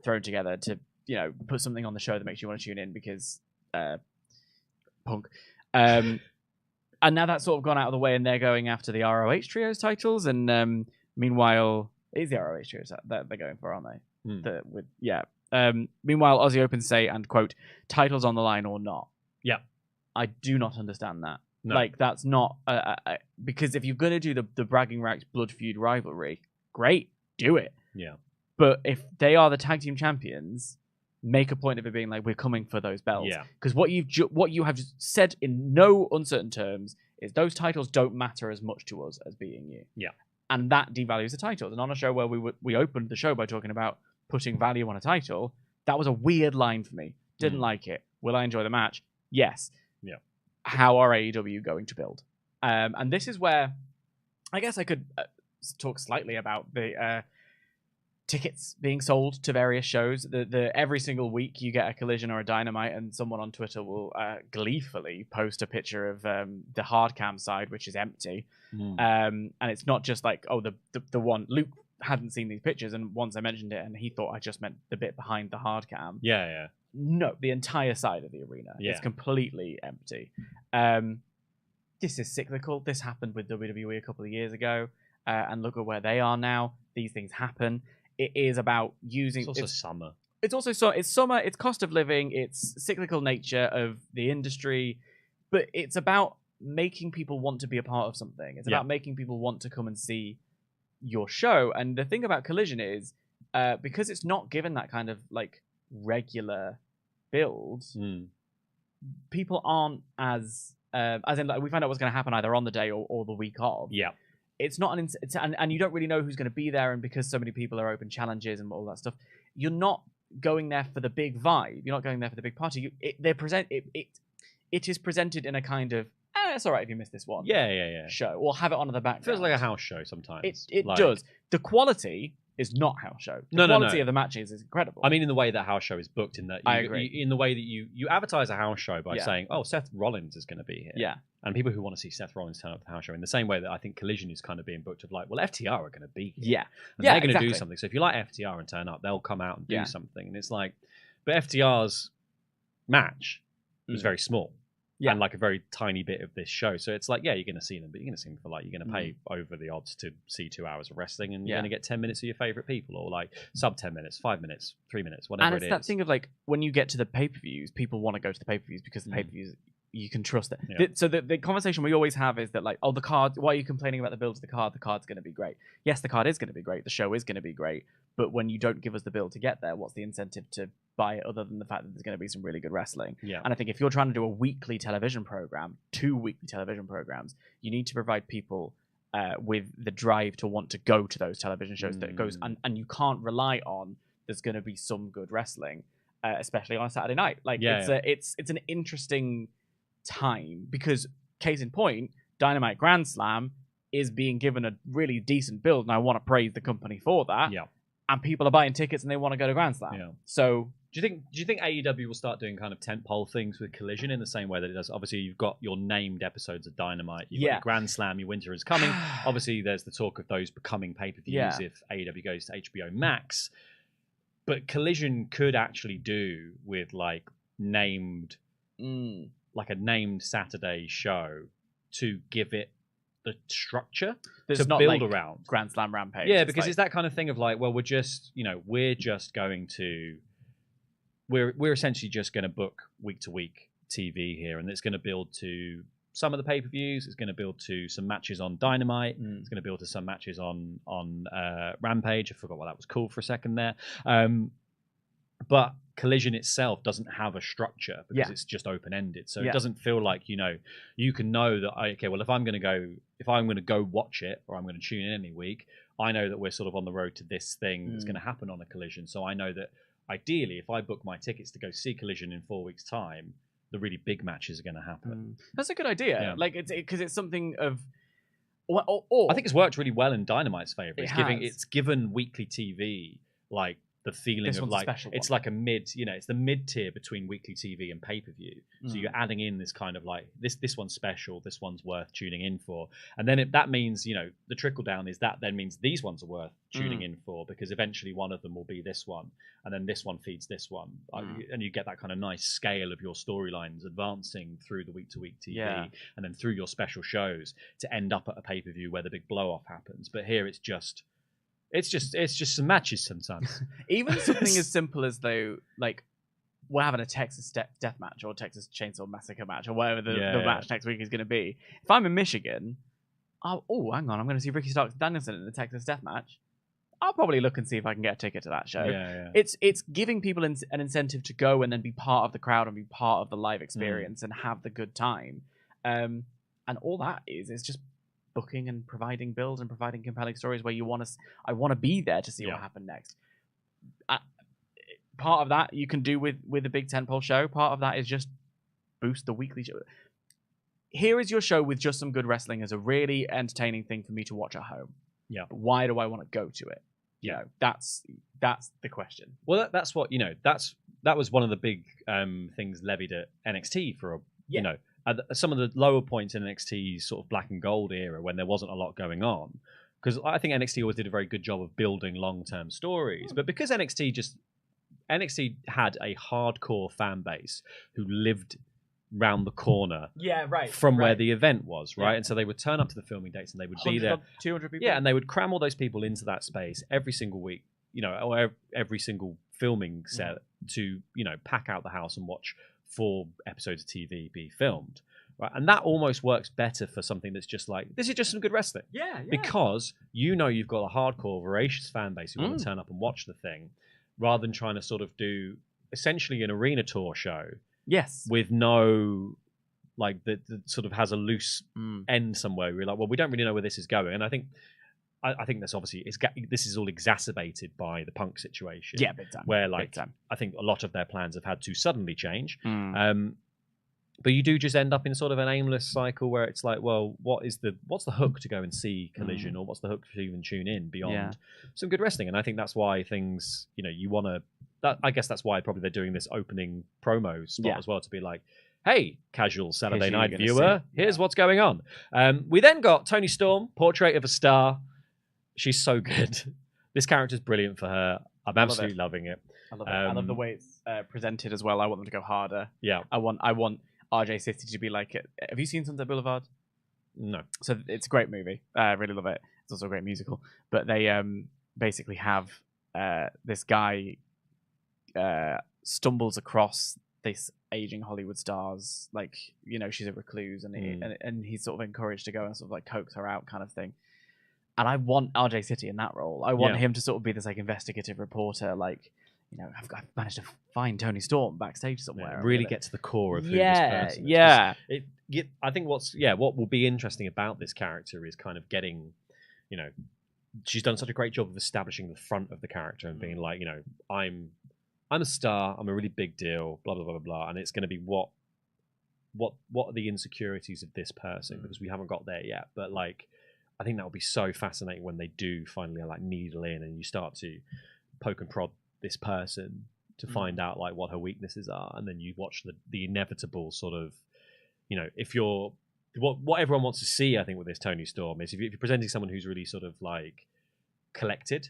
thrown together to, you know, put something on the show that makes you want to tune in, because Punk. And now that's sort of gone out of the way, and they're going after the ROH Trios titles. And meanwhile, it is the ROH Trios that they're going for, aren't they? Meanwhile, Aussie Open say, and quote, titles on the line or not. Yeah. I do not understand that. No. Like, that's not... because if you're going to do the bragging rights blood feud rivalry, great, do it. Yeah. But if they are the tag team champions, make a point of it being like, we're coming for those belts. Yeah. Because what you have said in no uncertain terms is those titles don't matter as much to us as being you. Yeah. And that devalues the titles. And on a show where we opened the show by talking about putting value on a title, that was a weird line for me. Didn't like it. Will I enjoy the match? Yes. Yeah. How are AEW going to build? And this is where I guess I could talk slightly about the tickets being sold to various shows. Every single week you get a Collision or a Dynamite, and someone on Twitter will gleefully post a picture of the hard cam side, which is empty. And it's not just like, oh, the one. Luke hadn't seen these pictures, and once I mentioned it, and he thought I just meant the bit behind the hard cam. Yeah. No, the entire side of the arena is completely empty. This is cyclical. This happened with WWE a couple of years ago, and look at where they are now. These things happen. It is about using... It's also summer. It's also it's summer, it's cost of living, it's cyclical nature of the industry, but it's about making people want to be a part of something. It's about making people want to come and see your show. And the thing about Collision is, because it's not given that kind of like regular build, people aren't as in, like, we find out what's going to happen either on the day or the week of. Yeah. It's not and you don't really know who's going to be there, and because so many people are open challenges and all that stuff, you're not going there for the big vibe. You're not going there for the big party. It is presented in a kind of, it's all right if you missed this one. Yeah. Show, or have it on in the background. Feels like a house show sometimes. It does. The quality is not house show. The quality of the matches is incredible. I mean, in the way that house show is booked, in that I agree. In the way that you advertise a house show by saying, "Oh, Seth Rollins is going to be here." Yeah. And people who want to see Seth Rollins turn up at the house show, in the same way that I think Collision is kind of being booked of like, well, FTR are going to be here. Yeah. And they're going to do something. So if you like FTR and turn up, they'll come out and do something. And it's like, but FTR's match was very small. Yeah. And like a very tiny bit of this show. So it's like, you're going to see them, but you're going to see them for like, you're going to pay over the odds to see 2 hours of wrestling, and you're going to get 10 minutes of your favorite people, or like sub 10 minutes, 5 minutes, 3 minutes, whatever it is. And it's that thing of like, when you get to the pay-per-views, people want to go to the pay-per-views because the pay-per-views, you can trust it. Yeah. So the conversation we always have is that like, oh, the card, why are you complaining about the build of the card? The card's going to be great. Yes, the card is going to be great. The show is going to be great. But when you don't give us the build to get there, what's the incentive to buy it, other than the fact that there's going to be some really good wrestling? Yeah. And I think if you're trying to do a weekly television program, 2 weekly television programs, you need to provide people with the drive to want to go to those television shows that goes, and you can't rely on there's going to be some good wrestling. especially on a Saturday night. Like it's an interesting time because case in point, Dynamite Grand Slam is being given a really decent build, and I want to praise the company for that. Yeah. And people are buying tickets and they want to go to Grand Slam. Yeah. So do you think AEW will start doing kind of tentpole things with Collision in the same way that it does? Obviously, you've got your named episodes of Dynamite. You've got your Grand Slam, your Winter is Coming. Obviously, there's the talk of those becoming pay-per-views if AEW goes to HBO Max. But Collision could actually do with like named, like a named Saturday show to give it the structure to not build like around. Grand Slam Rampage. Yeah, because it's that kind of thing of like, well, we're just going to, we're essentially just going to book week to week TV here, and it's going to build to some of the pay-per-views. It's going to build to some matches on Dynamite. It's going to build to some matches on Rampage. I forgot what that was called for a second there. But Collision itself doesn't have a structure because it's just open-ended. So it doesn't feel like, you can know that, okay, well, if I'm going to go watch it, or I'm going to tune in any week, I know that we're sort of on the road to this thing that's going to happen on a Collision. So I know that ideally, if I book my tickets to go see Collision in 4 weeks' time, the really big matches are going to happen. That's a good idea. Yeah. Like because it's something of. I think it's worked really well in Dynamite's favor. It's given weekly TV like the feeling of like it's like a mid, it's the mid tier between weekly TV and pay-per-view. So you're adding in this kind of like this one's special, this one's worth tuning in for, and then that means the trickle down is that then means these ones are worth tuning in for because eventually one of them will be this one, and then this one feeds this one, and you get that kind of nice scale of your storylines advancing through the week to week TV and then through your special shows to end up at a pay-per-view where the big blow off happens. But here it's just some matches sometimes. Even something as simple as though, like, we're having a Texas death match or Texas Chainsaw Massacre match or whatever the match next week is going to be. If I'm in Michigan, hang on, I'm going to see Ricky Starks and Danielson in the Texas death match. I'll probably look and see if I can get a ticket to that show. It's giving people an incentive to go and then be part of the crowd and be part of the live experience and have the good time. And all that is just booking and providing build and providing compelling stories where I want to be there to see what happened next. Part of that you can do with a big tentpole show. Part of that is just boost the weekly show. Here is your show with just some good wrestling as a really entertaining thing for me to watch at home. Yeah. But why do I want to go to it? That's the question. Well, that's what that was one of the big things levied at NXT for at some of the lower points in NXT's sort of black and gold era when there wasn't a lot going on. Because I think NXT always did a very good job of building long-term stories. But because NXT had a hardcore fan base who lived round the corner from where the event was, right? And so they would turn up to the filming dates and they would be there. 200 people? Yeah, and they would cram all those people into that space every single week, or every single filming set to, pack out the house and watch 4 episodes of TV be filmed, right? And that almost works better for something that's just like, this is just some good wrestling. Because you've got a hardcore, voracious fan base who want to turn up and watch the thing, rather than trying to sort of do essentially an arena tour show. Yes. With no, like, that sort of has a loose end somewhere. We're like, well, we don't really know where this is going. And I think that's obviously this is all exacerbated by the Punk situation. Yeah, big time. Where I think a lot of their plans have had to suddenly change. But you do just end up in sort of an aimless cycle where it's like, well, what's the hook to go and see Collision, or what's the hook to even tune in beyond some good wrestling? And I think that's why things, you want to. I guess that's why probably they're doing this opening promo spot as well, to be like, hey, casual Saturday night viewer, here's what's going on. We then got Toni Storm, Portrait of a Star. She's so good. This character's brilliant for her. I'm absolutely loving it. I love it. I love the way it's presented as well. I want them to go harder. Yeah. I want RJ City to be like it. Have you seen Sunset Boulevard? No. So it's a great movie. I really love it. It's also a great musical. But they basically have this guy stumbles across this aging Hollywood stars. Like, she's a recluse, and he's sort of encouraged to go and sort of like coax her out kind of thing. And I want RJ City in that role. I want him to sort of be this like investigative reporter, like, I've managed to find Toni Storm backstage somewhere. Really get to the core of who this person is. I think what will be interesting about this character is kind of getting, she's done such a great job of establishing the front of the character and being like, I'm I'm a star. I'm a really big deal. Blah blah blah blah blah. And it's going to be what are the insecurities of this person, because we haven't got there yet. But like, I think that would be so fascinating when they do finally like needle in and you start to poke and prod this person to find out like what her weaknesses are, and then you watch the inevitable sort of, you know, if you're what everyone wants to see, I think, with this Toni Storm is if you're presenting someone who's really sort of like collected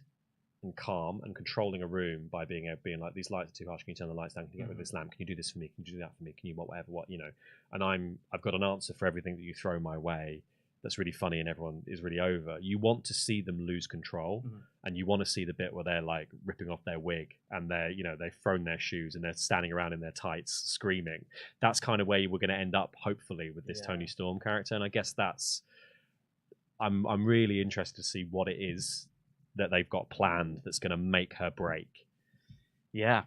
and calm and controlling a room by being like, these lights are too harsh, can you turn the lights down, can you get rid of this lamp, can you do this for me, can you do that for me, can you whatever, you know, and I've got an answer for everything that you throw my way that's really funny and everyone is really over. You want to see them lose control, and you want to see the bit where they're like ripping off their wig and they're, you know, they've thrown their shoes and they're standing around in their tights screaming. That's kind of where we're going to end up, hopefully, with this Toni Storm character. And I guess that's, I'm really interested to see what it is that they've got planned that's going to make her break. Yeah,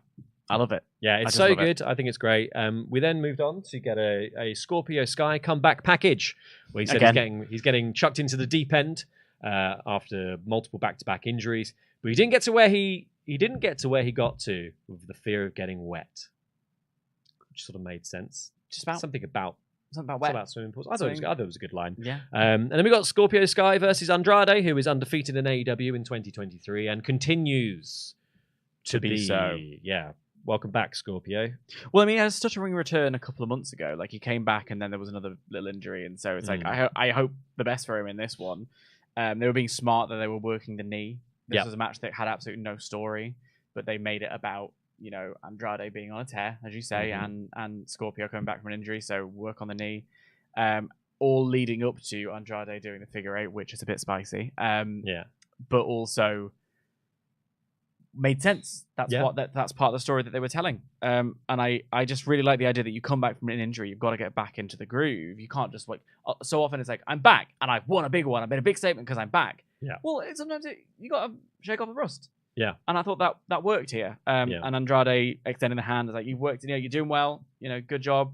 I love it. Yeah, it's so good. I think it's great. We then moved on to get a Scorpio Sky comeback package, where he said he's getting chucked into the deep end after multiple back-to-back injuries, but he didn't get to where he got to with the fear of getting wet, which sort of made sense. Just about something about wet. About swimming pools. I thought it was a good line. Yeah. And then we got Scorpio Sky versus Andrade, who is undefeated in AEW in 2023 and continues to be so. Yeah. Welcome back, Scorpio. Well, I mean, he had a stuttering return a couple of months ago. Like, he came back and then there was another little injury, and so it's like I hope the best for him in this one. They were being smart that they were working the knee. This was a match that had absolutely no story, but they made it about, you know, Andrade being on a tear, as you say, and Scorpio coming back from an injury, so work on the knee. All leading up to Andrade doing the figure eight, which is a bit spicy. But also made sense. That's that's part of the story that they were telling. And I just really like the idea that you come back from an injury, you've got to get back into the groove. You can't just like, so often it's like, I'm back and I've won a big one. I made a big statement because I'm back. Yeah. Well, sometimes you got to shake off the rust. Yeah. And I thought that worked here. And Andrade extending the hand is like, you've worked, you know, you're doing well, you know, good job.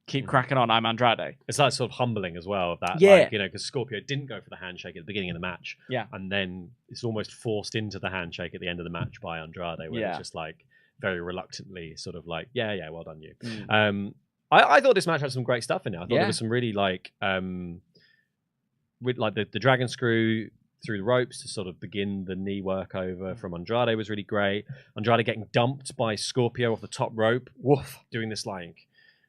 Keep cracking on. I'm Andrade. It's like sort of humbling as well of that. Yeah. Like, you know, because Scorpio didn't go for the handshake at the beginning of the match. Yeah. And then it's almost forced into the handshake at the end of the match by Andrade, where it's just like very reluctantly sort of like, yeah, well done you. I thought this match had some great stuff in it. I thought there was some really like, with like the dragon screw through the ropes to sort of begin the knee workover from Andrade was really great. Andrade getting dumped by Scorpio off the top rope. Woof. Doing this like,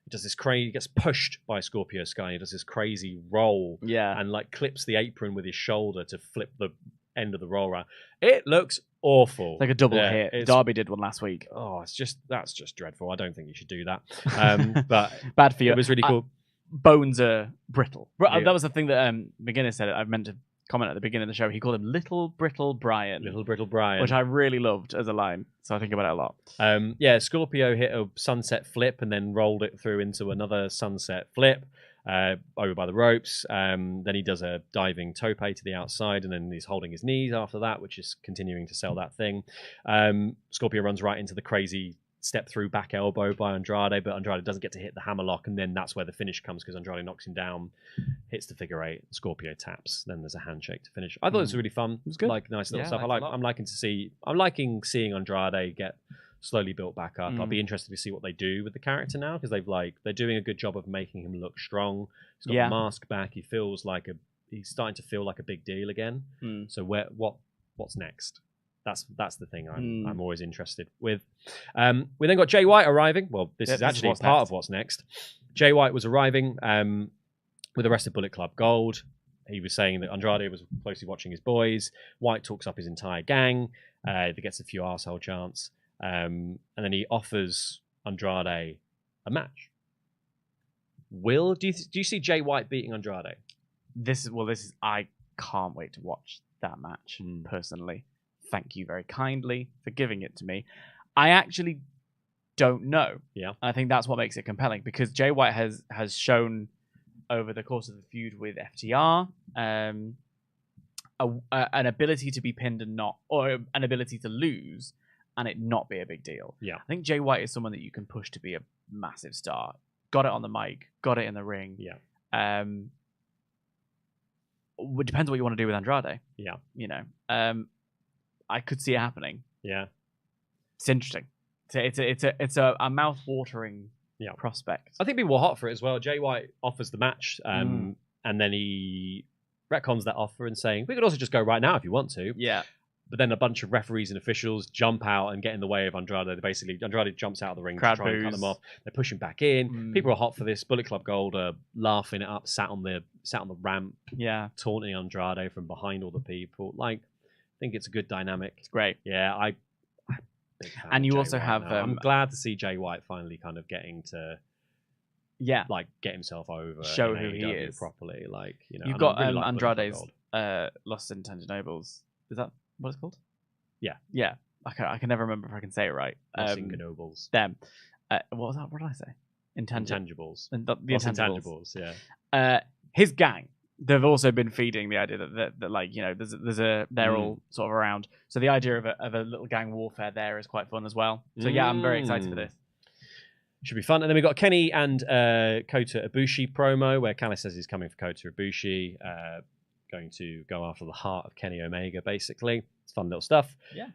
does this crazy, he gets pushed by Scorpio Sky. He does this crazy roll, and like clips the apron with his shoulder to flip the end of the roll around. It looks awful, like a double hit. Darby did one last week. Oh, that's just dreadful. I don't think you should do that. But bad for you. It was really cool. Bones are brittle. That was the thing that McGuinness said. I meant to comment at the beginning of the show. He called him Little Brittle Brian. Little Brittle Brian. Which I really loved as a line. So I think about it a lot. Scorpio hit a sunset flip and then rolled it through into another sunset flip over by the ropes. Then he does a diving tope to the outside, and then he's holding his knees after that, which is continuing to sell that thing. Scorpio runs right into the crazy step through back elbow by Andrade, but Andrade doesn't get to hit the hammerlock, and then that's where the finish comes because Andrade knocks him down, hits the figure eight, Scorpio taps, then there's a handshake to finish. I thought it was really fun. It was good. Like nice little stuff. I'm liking seeing Andrade get slowly built back up. I'll be interested to see what they do with the character now, because they're doing a good job of making him look strong. He's got the mask back. He feels like he's starting to feel like a big deal again. So what's next? That's the thing I'm always interested with. We then got Jay White arriving. Well, this is actually part of what's next. Jay White was arriving with the rest of Bullet Club Gold. He was saying that Andrade was closely watching his boys. White talks up his entire gang. He gets a few arsehole chants. And then he offers Andrade a match. Do you see Jay White beating Andrade? This is I can't wait to watch that match personally. Thank you very kindly for giving it to me. I actually don't know. Yeah. I think that's what makes it compelling, because Jay White has shown over the course of the feud with FTR an ability to be pinned or an ability to lose and it not be a big deal. Yeah. I think Jay White is someone that you can push to be a massive star. Got it on the mic, got it in the ring. Yeah. It depends what you want to do with Andrade. Yeah. You know. I could see it happening. Yeah. It's interesting. It's a mouth-watering prospect. I think people were hot for it as well. Jay White offers the match, and then he retcons that offer and saying, we could also just go right now if you want to. Yeah. But then a bunch of referees and officials jump out and get in the way of Andrade. Andrade jumps out of the ring to try and cut them off. They push him back in. People are hot for this. Bullet Club Gold are laughing it up, sat on the ramp, taunting Andrade from behind all the people. Like, I think it's a good dynamic. It's great. Yeah, and you also have. I'm glad to see Jay White finally kind of getting to. Yeah, like get himself over, show who he is properly. Like, you know, you've got really Andrade's Los Intangibles. Is that what it's called? Yeah. I can never remember if I can say it right. Los Ingonobles. Them. What was that? What did I say? Intangibles. The Intangibles. Yeah. His gang. They've also been feeding the idea that like, you know, they're all sort of around. So the idea of a little gang warfare there is quite fun as well. So yeah, I'm very excited for this. Should be fun. And then we've got Kenny and Kota Ibushi promo where Kali says he's coming for Kota Ibushi, going to go after the heart of Kenny Omega, basically. It's fun little stuff. Yeah.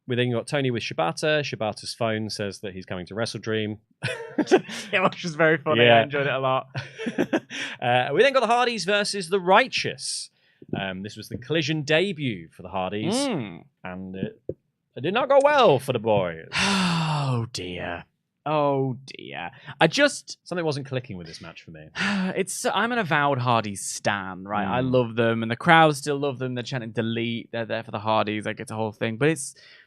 We then got Tony with Shibata. Shibata's phone says that he's coming to Wrestle Dream. Yeah, which was very funny. Yeah. I enjoyed it a lot. We then got the Hardys versus the Righteous. This was the Collision debut for the Hardys. And it did not go well for the boys. Oh, dear. Something wasn't clicking with this match for me. I'm an avowed Hardys stan, right? I love them, and the crowd still love them. They're chanting delete. They're there for the Hardys. Like, it's a whole thing. But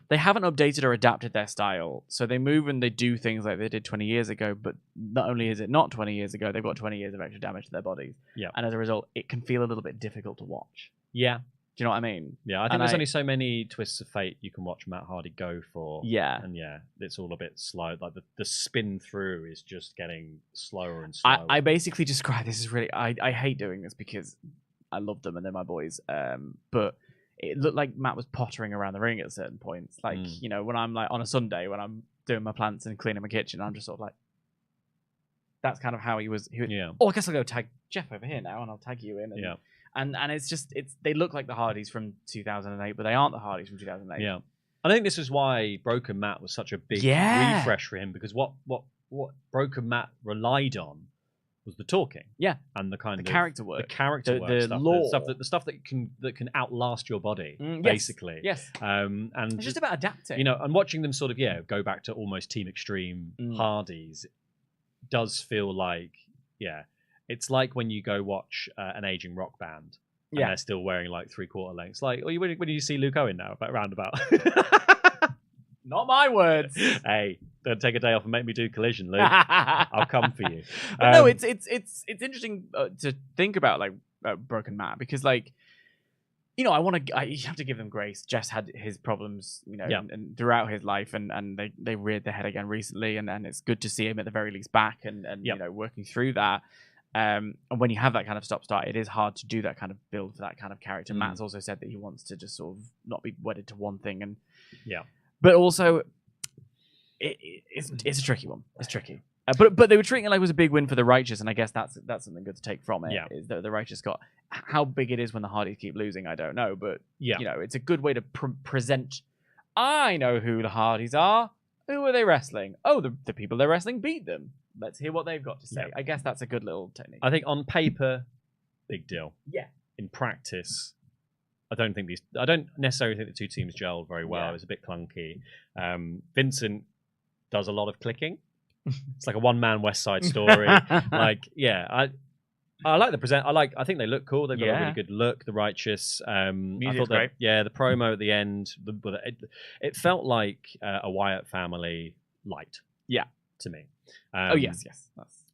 they haven't updated or adapted their style. So they move and they do things like they did 20 years ago. But not only is it not 20 years ago, they've got 20 years of extra damage to their bodies. Yeah. And as a result, it can feel a little bit difficult to watch. Yeah. Do you know what I mean? Yeah, I think there's only so many twists of fate you can watch Matt Hardy go for. Yeah. And yeah, it's all a bit slow. Like the spin through is just getting slower and slower. I basically describe this as really... I hate doing this because I love them and they're my boys. But it looked like Matt was pottering around the ring at certain points. Like, you know, when I'm like on a Sunday, when I'm doing my plants and cleaning my kitchen, I'm just sort of like... That's kind of how he was... Yeah. Oh, I guess I'll go tag Jeff over here now and I'll tag you in. And, yeah. And they look like the Hardys from 2008, but they aren't the Hardys from 2008. Yeah, I think this is why Broken Matt was such a big refresh for him, because what Broken Matt relied on was the talking, and the kind of character work, the stuff, lore, the stuff that can outlast your body, basically. Yes, and it's just about adapting, you know, and watching them sort of go back to almost Team Extreme Hardys does feel like It's like when you go watch an aging rock band and they're still wearing like 3/4 lengths. Like, when do you see Luke Owen now? Roundabout. Not my words. Hey, don't take a day off and make me do Collision, Luke. I'll come for you. But no, it's interesting to think about like Broken Matt, because like, you know, you have to give them grace. Jess had his problems, you know, and throughout his life, and they reared their head again recently, and it's good to see him at the very least back and you know, working through that. And when you have that kind of stop-start, it is hard to do that kind of build for that kind of character. Matt's also said that he wants to just sort of not be wedded to one thing, and but also it's a tricky one. It's tricky, but they were treating it like it was a big win for the Righteous, and I guess that's something good to take from it. Is that the Righteous got how big it is when the Hardys keep losing, I don't know, but you know, it's a good way to present. I know who the Hardys are. Who are they wrestling? Oh, the people they're wrestling beat them. Let's hear what they've got to say. I guess that's a good little technique. I think on paper, big deal. Yeah. In practice, I don't necessarily think the two teams gelled very well. It was a bit clunky. Vincent does a lot of clicking. It's like a one-man West Side Story. I like the present. I think they look cool. They've got a really good look. The Righteous. Music's great. The promo at the end. It felt like a Wyatt family light. Yeah. To me. Yes.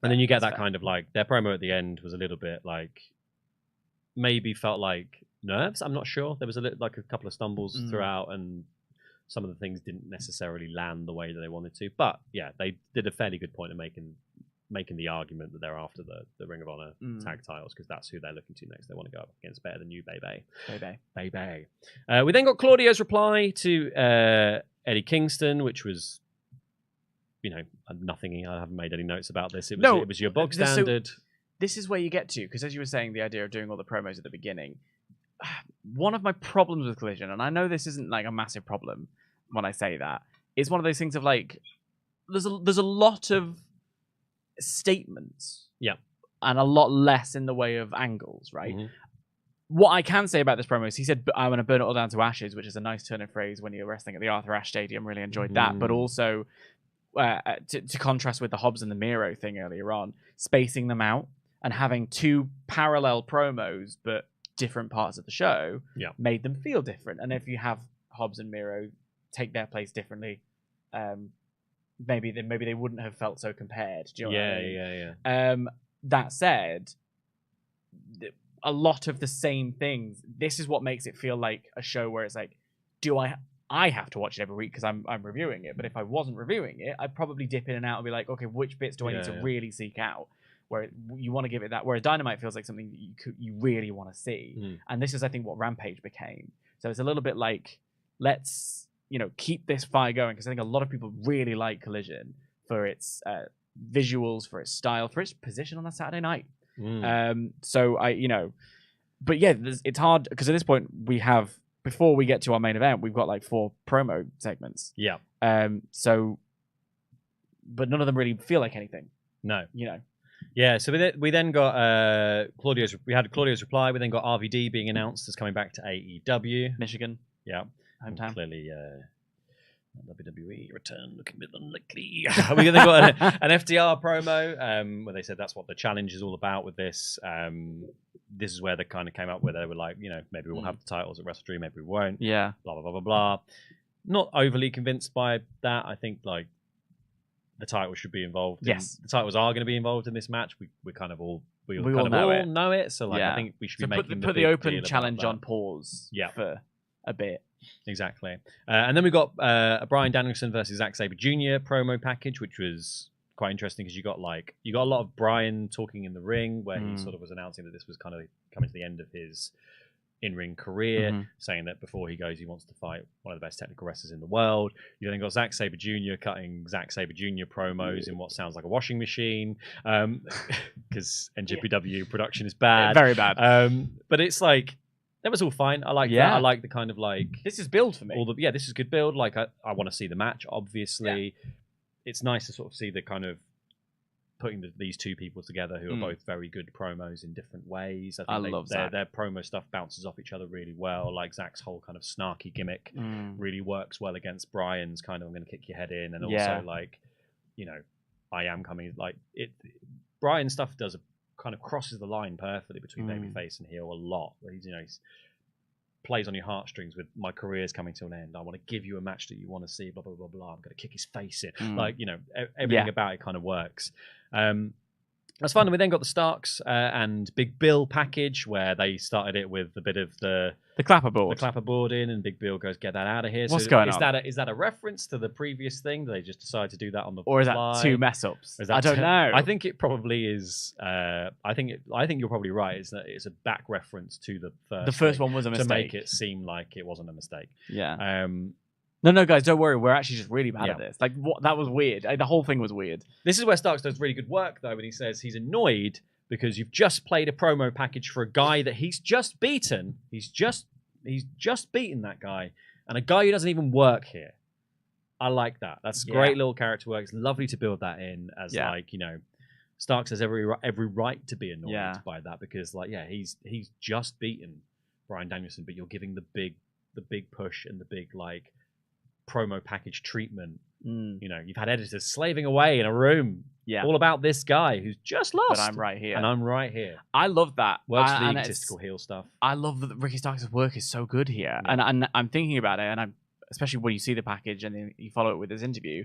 And then you get that kind of like their promo at the end was a little bit like maybe felt like nerves. I'm not sure. There was a couple of stumbles throughout, and some of the things didn't necessarily land the way that they wanted to. But yeah, they did a fairly good point of making the argument that they're after the Ring of Honor tag titles, because that's who they're looking to next. They want to go up against Better Than You, baby. We then got Claudio's reply to Eddie Kingston, which was, you know, nothing. I haven't made any notes about this. It was your bog standard. So this is where you get to, because as you were saying, the idea of doing all the promos at the beginning. One of my problems with Collision, and I know this isn't like a massive problem when I say that, it's one of those things of like, there's a lot of statements, and a lot less in the way of angles, right? Mm-hmm. What I can say about this promo is he said, "I want to burn it all down to ashes," which is a nice turn of phrase when you're wrestling at the Arthur Ashe Stadium. Really enjoyed that, but also to contrast with the Hobbs and the Miro thing earlier on, spacing them out and having two parallel promos but different parts of the show made them feel different. And if you have Hobbs and Miro take their place differently, maybe they wouldn't have felt so compared. Do you know what I mean? That said, a lot of the same things. This is what makes it feel like a show where it's like, do I have to watch it every week because I'm reviewing it. But if I wasn't reviewing it, I'd probably dip in and out and be like, okay, which bits do I need to really seek out? Where you want to give it that. Where Dynamite feels like something that you really want to see. And this is, I think, what Rampage became. So it's a little bit like, let's keep this fire going, because I think a lot of people really like Collision for its visuals, for its style, for its position on a Saturday night. So but yeah, it's hard because at this point we have, before we get to our main event, we've got like 4 promo segments. Yeah. So, but none of them really feel like anything. No. Yeah. So we then got Claudio's. We had Claudio's reply. We then got RVD being announced as coming back to AEW, Michigan. Yeah. Hometown. Clearly, WWE return looking a bit unlikely. We then got an FTR promo where they said that's what the challenge is all about with this. This is where they kind of came up where they were like, maybe we'll have the titles at Wrestle Dream, maybe we won't. Yeah. Blah, blah, blah, blah, blah. Not overly convinced by that. I think, like, the title should be involved. Yes. The titles are going to be involved in this match. We kind of all... We all know it. So, like, I think we should be making put the open challenge on pause for a bit. Exactly. And then we got a Bryan Danielson versus Zack Sabre Jr. promo package, which was quite interesting because you got a lot of Bryan talking in the ring where he sort of was announcing that this was kind of coming to the end of his in-ring career, saying that before he goes, he wants to fight one of the best technical wrestlers in the world. You then got Zack Sabre Jr. cutting Zack Sabre Jr. promos in what sounds like a washing machine, because NJPW production is bad. Very bad. But it's like, that was all fine. I like that. I like the kind of like... This is build for me. This is good build. Like, I want to see the match, obviously. Yeah. It's nice to sort of see the kind of putting these two people together who are both very good promos in different ways. I love that. Their promo stuff bounces off each other really well. Like, Zach's whole kind of snarky gimmick really works well against Bryan's kind of, I'm going to kick your head in. And also, like, I am coming... Like, Bryan stuff kind of crosses the line perfectly between babyface and heel a lot. He's plays on your heartstrings with my career's coming to an end. I want to give you a match that you want to see, blah, blah, blah, blah. I'm going to kick his face in. Like, everything about it kind of works. That's fun. And we then got the Starks and Big Bill package where they started it with a bit of the clapperboard. The clapperboard in, and Big Bill goes, get that out of here. What's going on? Is that a reference to the previous thing? Did they just decide to do that on the Or is fly? that 2 mess ups? I don't know. I think it probably is. I think you're probably right. It's a back reference to the first. The first one was a mistake. To make it seem like it wasn't a mistake. Yeah. No, guys, don't worry. We're actually just really bad at this. Like, that was weird. The whole thing was weird. This is where Starks does really good work, though, when he says he's annoyed because you've just played a promo package for a guy that he's just beaten. He's just beaten that guy, and a guy who doesn't even work here. I like that. That's great little character work. It's lovely to build that in as Starks has every right to be annoyed by that because he's just beaten Bryan Danielson, but you're giving the big push and the big promo package treatment. You've had editors slaving away in a room all about this guy who's just lost. But I'm right here. And I'm right here. I love that. Works for the egotistical heel stuff. I love that Ricky Starks' work is so good here. Yeah. And I'm thinking about it, and I'm especially when you see the package and then you follow it with this interview,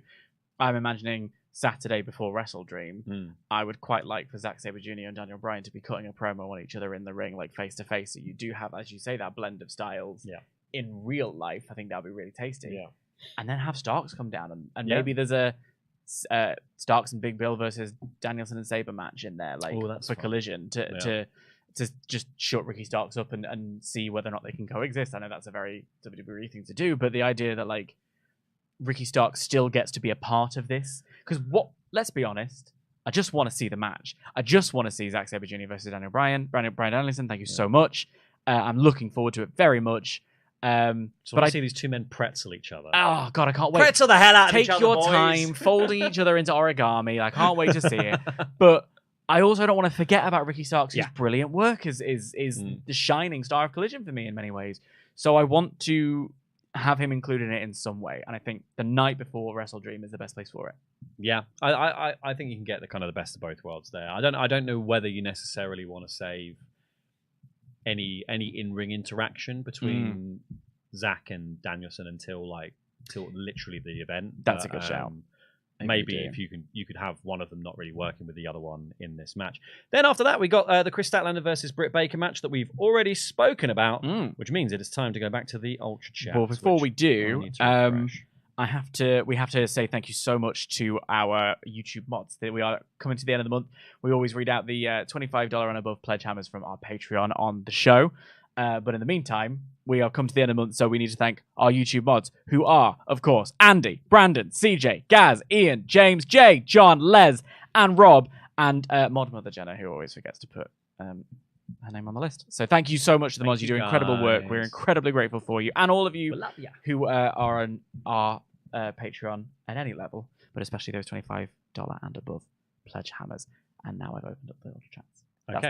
I'm imagining Saturday before Wrestle Dream. I would quite like for Zack Sabre Jr. and Daniel Bryan to be cutting a promo on each other in the ring, like face to face. So you do have, as you say, that blend of styles in real life. I think that would be really tasty. Yeah. And then have Starks come down, and maybe there's a Starks and Big Bill versus Danielson and Sabre match in there, for Collision to just shut Ricky Starks up and see whether or not they can coexist. I know that's a very WWE thing to do, but the idea that Ricky Starks still gets to be a part of this, because let's be honest, I just want to see the match. I just want to see Zack Sabre Jr. versus Daniel Bryan. Bryan Danielson, thank you so much. I'm looking forward to it very much. But I see these two men pretzel each other. Oh god, I can't wait. Pretzel the hell out of each other, Take your boys. time, folding each other into origami. I can't wait to see it. But I also don't want to forget about Ricky Starks, whose brilliant work is the shining star of Collision for me in many ways. So I want to have him included in it in some way, and I think the night before Wrestle Dream is the best place for it. Yeah, I think you can get the kind of the best of both worlds there. I don't know whether you necessarily want to save any in-ring interaction between Zach and Danielson until literally the event. That's a good shout. Maybe if you could have one of them not really working with the other one in this match. Then after that, we got the Kris Statlander versus Britt Baker match that we've already spoken about, which means it is time to go back to the Ultra Chat. Well, before we do, we have to say thank you so much to our YouTube mods. We are coming to the end of the month. We always read out the $25 and above pledge hammers from our Patreon on the show. But in the meantime, we are come to the end of the month, so we need to thank our YouTube mods, who are, of course, Andy, Brandon, CJ, Gaz, Ian, James, Jay, John, Les, and Rob, and Mod Mother Jenna, who always forgets to put her name on the list. So thank you so much to the mods. You do incredible work. We're incredibly grateful for you. And all of you who are on our Patreon at any level, but especially those $25 and above pledge hammers. And now I've opened up the Ultra Chats.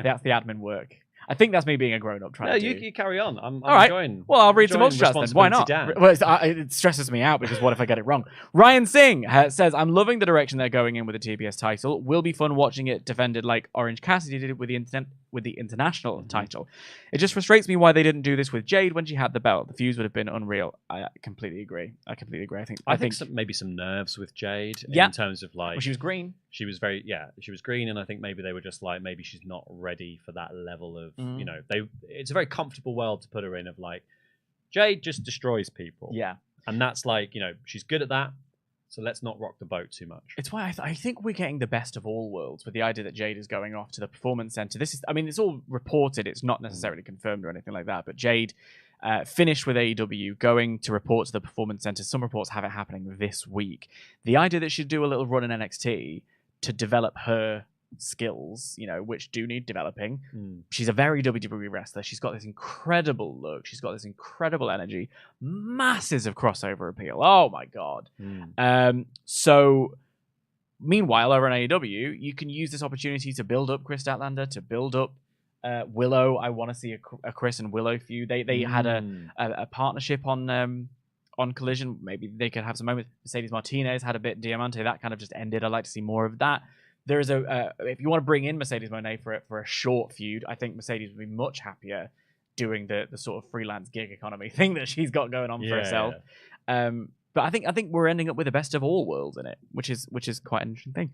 That's the admin work. I think that's me being a grown-up trying to you carry on. I'm all right. enjoying. Well, I'll read some Ultra Chats then. Why not? Well, it stresses me out because what if I get it wrong? Ryan Singh says, I'm loving the direction they're going in with the TBS title. Will be fun watching it defended like Orange Cassidy did with the international title. It just frustrates me why they didn't do this with Jade when she had the belt. The fuse would have been unreal. I completely agree. I think maybe some nerves with Jade in terms of like... Well, she was green. She was green, and I think maybe they were just like, maybe she's not ready for that level of, it's a very comfortable world to put her in of like, Jade just destroys people. Yeah. And that's like, she's good at that, so let's not rock the boat too much. It's why I think we're getting the best of all worlds with the idea that Jade is going off to the Performance Center. It's all reported. It's not necessarily confirmed or anything like that, but Jade finished with AEW, going to report to the Performance Center. Some reports have it happening this week. The idea that she'd do a little run in NXT to develop her skills, which do need developing. She's a very WWE wrestler. She's got this incredible look. She's got this incredible energy. Masses of crossover appeal. Oh my god. So meanwhile, over on AEW, you can use this opportunity to build up Kris Statlander, to build up Willow. I want to see a Kris and Willow feud. They had a partnership on Collision. Maybe they could have some moments. Mercedes Martinez had a bit. Diamante, that kind of just ended. I'd like to see more of that. There is if you want to bring in Mercedes Moné for a short feud, I think Mercedes would be much happier doing the sort of freelance gig economy thing that she's got going on for herself. But I think we're ending up with the best of all worlds in it, which is quite an interesting thing.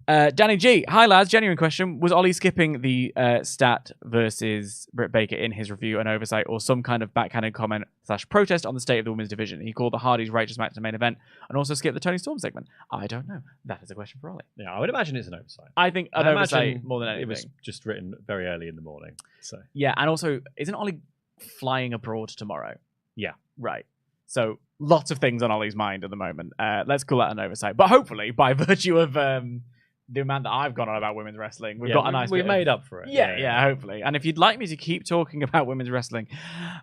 Danny G, hi lads, genuine question. Was Ollie skipping the Stat versus Britt Baker in his review an oversight or some kind of backhanded comment / protest on the state of the women's division? He called the Hardys righteous match the main event and also skipped the Toni Storm segment. I don't know. That is a question for Ollie. Yeah, I would imagine it's an oversight. I think an oversight more than anything. It was just written very early in the morning. So yeah, and also, isn't Ollie flying abroad tomorrow? Yeah. Right. So lots of things on Ollie's mind at the moment. Let's call that an oversight. But hopefully, by virtue of the amount that I've gone on about women's wrestling, we've got a nice... We've made up for it. Yeah, hopefully. And if you'd like me to keep talking about women's wrestling,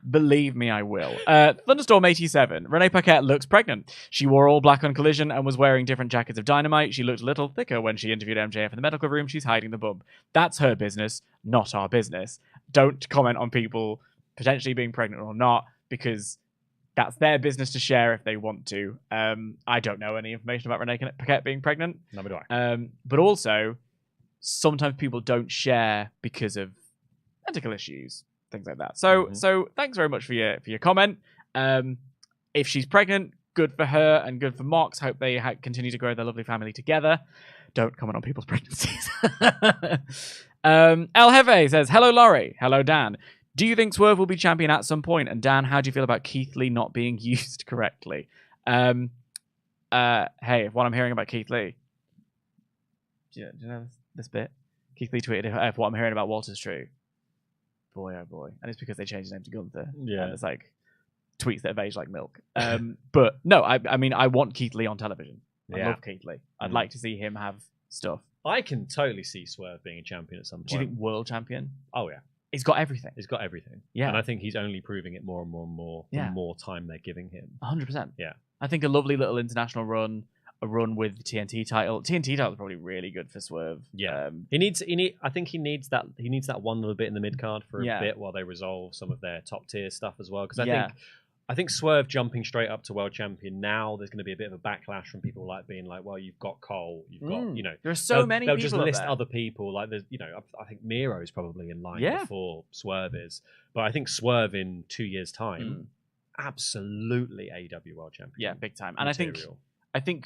believe me, I will. Thunderstorm87. Renee Paquette looks pregnant. She wore all black on Collision and was wearing different jackets of Dynamite. She looked a little thicker when she interviewed MJF in the medical room. She's hiding the bump. That's her business, not our business. Don't comment on people potentially being pregnant or not, because that's their business to share if they want to. I don't know any information about Renee Paquette being pregnant. Neither do I. But also, sometimes people don't share because of medical issues, things like that. So thanks very much for your comment. If she's pregnant, good for her and good for Mox. Hope they continue to grow their lovely family together. Don't comment on people's pregnancies. El Jefe says, hello, Laurie. Hello, Dan. Do you think Swerve will be champion at some point? And Dan, how do you feel about Keith Lee not being used correctly? Hey, if what I'm hearing about Keith Lee... Do you know this bit? Keith Lee tweeted, if what I'm hearing about Walter's true. Boy, oh boy. And it's because they changed his name to Gunther. Yeah. And it's like tweets that have aged like milk. But no, I mean, I want Keith Lee on television. I love Keith Lee. I'd like to see him have stuff. I can totally see Swerve being a champion at some point. Do you think world champion? Oh, yeah. He's got everything. He's got everything. Yeah. And I think he's only proving it more and more and more the more time they're giving him. 100%. Yeah. I think a lovely little international run, a run with the TNT title. TNT title is probably really good for Swerve. Yeah. I think he needs that one little bit in the mid card for a bit while they resolve some of their top tier stuff as well. Because I think Swerve jumping straight up to world champion now, there's going to be a bit of a backlash from people like being like, well, you've got Cole, you've got, there are so many people. They'll just list other people. Like there's, I think Miro's probably in line before Swerve is. But I think Swerve in 2 years' time, absolutely AEW world champion. Yeah, big time. And I think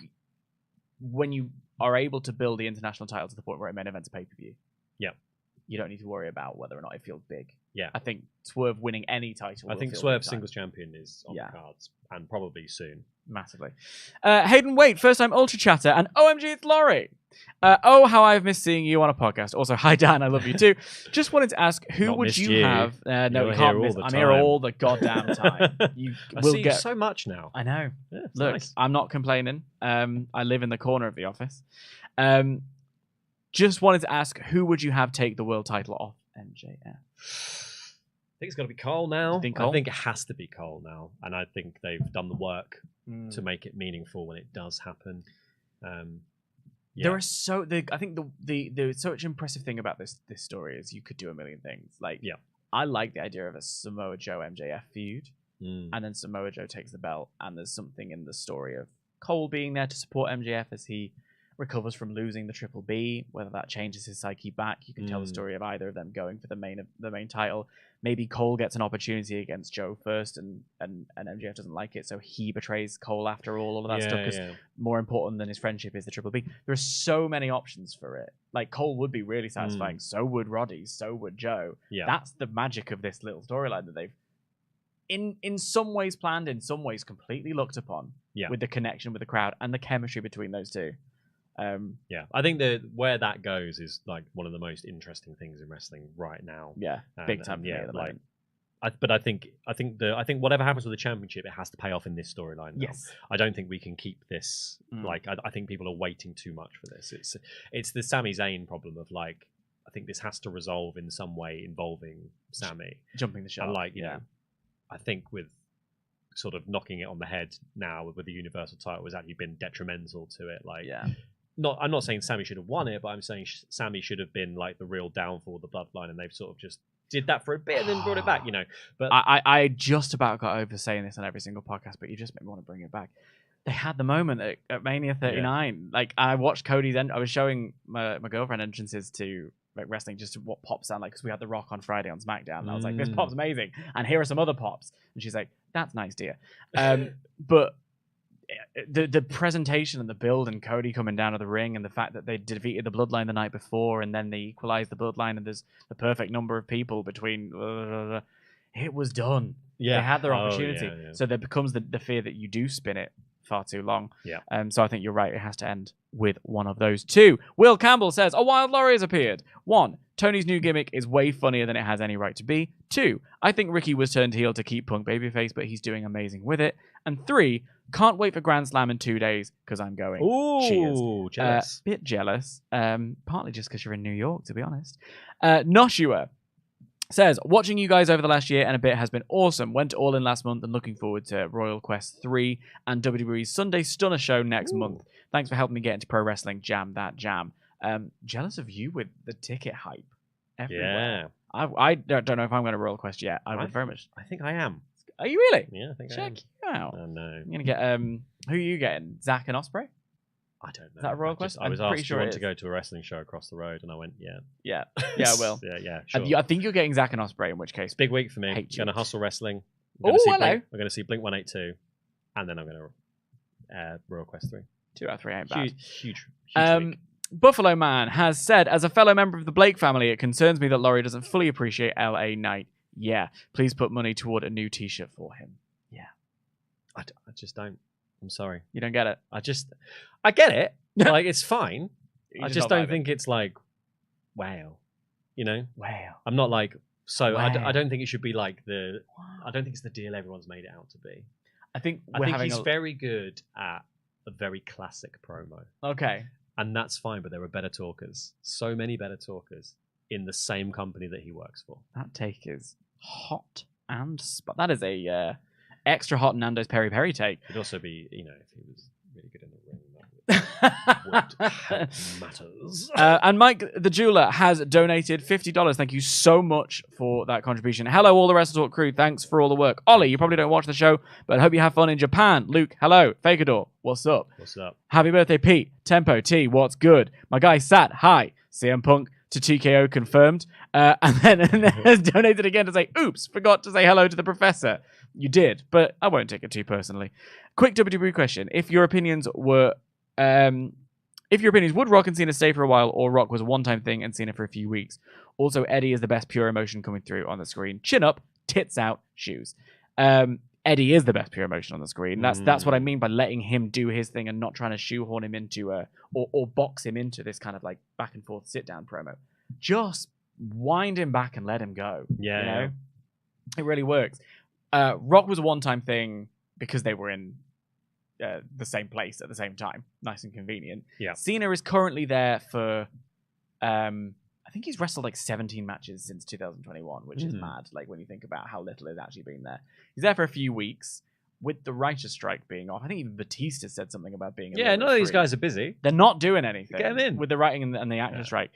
when you are able to build the international title to the point where it main events a pay-per-view, you don't need to worry about whether or not it feels big. Yeah. I think Swerve winning any title. I think Swerve singles champion is on the cards, and probably soon. Massively. Hayden Waite, first time Ultra Chatter, and OMG, it's Laurie. Oh, how I've missed seeing you on a podcast. Also, hi Dan, I love you too. Just wanted to ask, who would you have? No, you can't miss. I'm here all the goddamn time. You will get so much now. I know. Yeah, look, nice. I'm not complaining. I live in the corner of the office. Just wanted to ask, who would you have take the world title off MJF? I think it's got to be Cole now. I think it has to be Cole now, and I think they've done the work to make it meaningful when it does happen. There are I think the such impressive thing about this story is you could do a million things. Like, I like the idea of a Samoa Joe MJF feud, and then Samoa Joe takes the belt, and there's something in the story of Cole being there to support MJF as he recovers from losing the Triple B, whether that changes his psyche back. You can tell the story of either of them going for the main title. Maybe Cole gets an opportunity against Joe first, and MJF doesn't like it, so he betrays Cole after all of that stuff, because more important than his friendship is the Triple B. There are so many options for it. Like, Cole would be really satisfying, so would Roddy, so would Joe. That's the magic of this little storyline that they've in some ways planned, in some ways completely looked upon, with the connection with the crowd and the chemistry between those two. I think that where that goes is like one of the most interesting things in wrestling right now. Big time. But I think whatever happens with the championship, it has to pay off in this storyline. Yes, I don't think we can keep this. Like, I think people are waiting too much for this. It's the Sami Zayn problem of like, I think this has to resolve in some way involving Sami jumping the shark. And like, you know, I think with sort of knocking it on the head now with the Universal title has actually been detrimental to it. Like, I'm not saying Sami should have won it, but I'm saying Sami should have been like the real downfall of the bloodline, and they've sort of just did that for a bit and then brought it back, you know. But I just about got over saying this on every single podcast, but you just made me want to bring it back. They had the moment at Mania 39. Like, I watched Cody's I was showing my girlfriend entrances to like wrestling, just what pops sound like, because we had The Rock on Friday on SmackDown, and I was like, this pop's amazing, and here are some other pops, and she's like, that's nice, dear. But the presentation and the build, and Cody coming down to the ring, and the fact that they defeated the Bloodline the night before, and then they equalized the Bloodline, and there's the perfect number of people between. It was done. They had their opportunity. So there becomes the fear that you do spin it far too long. So I think you're right. It has to end with one of those two. Will Campbell says, a wild lorry has appeared. 1, Tony's new gimmick is way funnier than it has any right to be. 2, I think Ricky was turned heel to keep Punk babyface, but he's doing amazing with it. And 3, can't wait for Grand Slam in 2 days because I'm going. Ooh, cheers. Jealous. Bit jealous. Partly just because you're in New York, to be honest. Noshua says, watching you guys over the last year and a bit has been awesome. Went all in last month and looking forward to Royal Quest 3 and WWE's Sunday Stunner show next month. Thanks for helping me get into pro wrestling. Jam that jam. Jealous of you with the ticket hype everywhere. I don't know if I'm going to Royal Quest yet. I would very much. I think I am. Are you really? Yeah, I think Check I am. you out. Oh, no. I'm going to get, who are you getting? Zach and Ospreay? I don't know. Is that a Royal Quest? I was asked sure to go to a wrestling show across the road, and I went, Yeah, I will. Sure. I think you're getting Zach and Ospreay, in which case. Big week for me. I'm going to hustle wrestling. Oh, hello. I'm going to see Blink 182, and then I'm going to Royal Quest 3. 2 out of 3 ain't bad. Huge week. Buffalo Man has said, as a fellow member of the Blake family, it concerns me that Laurie doesn't fully appreciate LA Knight. Yeah, please put money toward a new t-shirt for him. Yeah. I just don't. I'm sorry. You don't get it? I get it. Like, it's fine. I just don't think it's like, wow. You know? Wow. I'm not like, wow. I don't think it should be like I don't think it's the deal everyone's made it out to be. I think he's very good at a very classic promo. Okay. And that's fine, but there are better talkers. So many better talkers in the same company that he works for. That take is hot and that is a extra hot Nando's peri peri take. It'd also be, if he was really good in the ring, that would help matters. And Mike the jeweler has donated $50. Thank you so much for that contribution. Hello, all the WrestleTalk crew. Thanks for all the work. Ollie, you probably don't watch the show, but I hope you have fun in Japan. Luke, hello. Fakador, what's up? What's up? Happy birthday, Pete. Tempo T, what's good? My guy Sat, hi. CM Punk to TKO confirmed. And then has donated again to say, oops, forgot to say hello to the professor. You did, but I won't take it too personally. Quick WWE question. If your opinions would Rock and Cena stay for a while, or Rock was a one-time thing and Cena for a few weeks? Also, Eddie is the best pure emotion coming through on the screen. Chin up, tits out, shoes. Eddie is the best pure emotion on the screen. That's what I mean by letting him do his thing and not trying to shoehorn him into or box him into this kind of like back and forth sit down promo. Just wind him back and let him go. Yeah, you know? It really works. Rock was a one-time thing because they were in the same place at the same time. Nice and convenient. Yeah. Cena is currently there for I think he's wrestled like 17 matches since 2021, which is mad, like when you think about how little has actually been there. He's there for a few weeks with the writer's strike being off. I think even Batista said something about being none of these guys are busy. They're not doing anything. Get them in. With the writing and the actor's strike.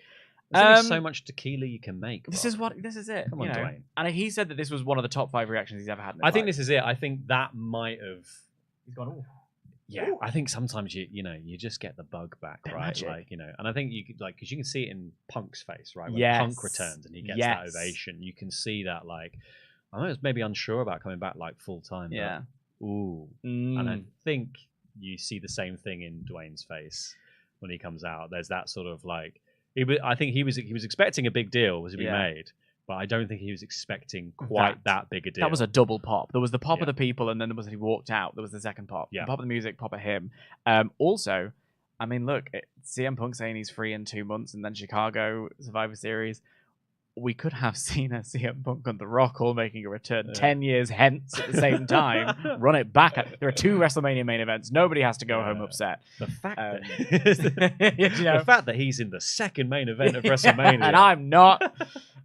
There's only so much tequila you can make. This is it. Come on, Dwayne. And he said that this was one of the top 5 reactions he's ever had in his I think life. this is it. I think that might have... He's gone, ooh. Yeah, I think sometimes you just get the bug back, right? Magic. Like, and I think you could, like, because you can see it in Punk's face, right? When Punk returns and he gets that ovation, you can see that, like, I know it's maybe unsure about coming back like full time. Yeah. But, ooh. And I think you see the same thing in Dwayne's face when he comes out. There's that sort of like, I think he was expecting a big deal was to be made. But I don't think he was expecting quite that big a deal. That was a double pop. There was the pop of the people, and then there was he walked out. There was the second pop. Yeah. The pop of the music, pop of him. Also, I mean, look, CM Punk saying he's free in 2 months, and then Chicago Survivor Series. We could have seen a CM Punk and The Rock all making a return 10 years hence at the same time. Run it back. There are 2 WrestleMania main events. Nobody has to go home upset. The fact the fact that he's in the second main event of WrestleMania, and I'm not.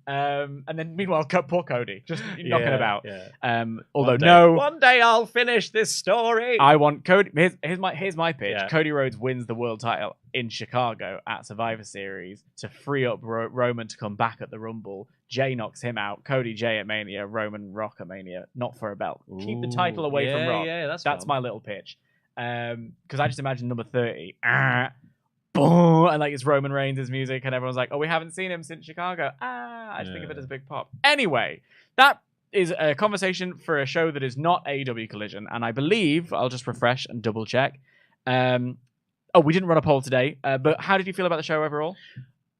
And then meanwhile, poor Cody just knocking about. Yeah. Although one day I'll finish this story. I want Cody. Here's my pitch. Yeah. Cody Rhodes wins the world title in Chicago at Survivor Series to free up Roman to come back at the Rumble. Jay knocks him out. Cody Jay at Mania. Roman Rock at Mania. Not for a belt. Keep the title away from Rock. Yeah, that's my little pitch. Because I just imagine number 30. Boom, and like it's Roman Reigns' music, and everyone's like, "Oh, we haven't seen him since Chicago." I just think of it as a big pop. Anyway, that is a conversation for a show that is not AEW Collision, and I believe I'll just refresh and double check. We didn't run a poll today, but how did you feel about the show overall?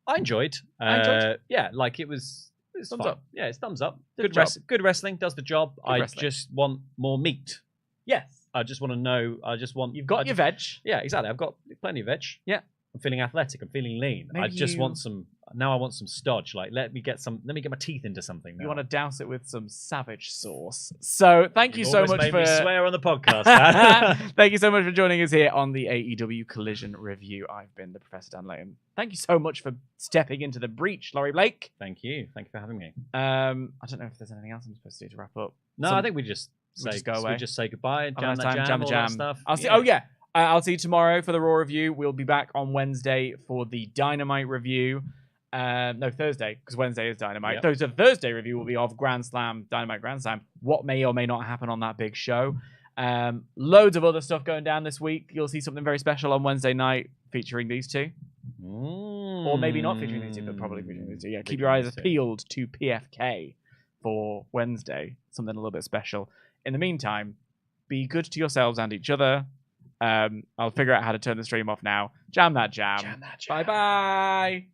I enjoyed. Yeah, like it was thumbs fun. up. Yeah, it's thumbs up. Good Wrestling does the job. Just want more meat. Yes. I just want to know. You've got your veg. Yeah, exactly. I've got plenty of veg. Yeah. I'm feeling athletic. I'm feeling lean. I just want some. Now I want some stodge. Like, let me get my teeth into something now. You want to douse it with some savage sauce. So thank you so much made for me swear on the podcast. Thank you so much for joining us here on the AEW Collision Review. I've been the Professor Dan Layton. Thank you so much for stepping into the breach, Laurie Blake. Thank you for having me. I don't know if there's anything else I'm supposed to do to wrap up. No, I think we just go away. We just say goodbye. Jam the jam. That stuff. I'll see. Yeah. Oh yeah. I'll see you tomorrow for the Raw review. We'll be back on Wednesday for the Dynamite review. No, Thursday, because Wednesday is Dynamite. Yep. So the Thursday review will be of Dynamite Grand Slam, what may or may not happen on that big show. Loads of other stuff going down this week. You'll see something very special on Wednesday night featuring these two. Or maybe not featuring these two, but probably featuring these two. Yeah, keep your eyes peeled to PFK for Wednesday. Something a little bit special. In the meantime, be good to yourselves and each other. I'll figure out how to turn the stream off now. Jam that jam. Jam that jam. Bye-bye.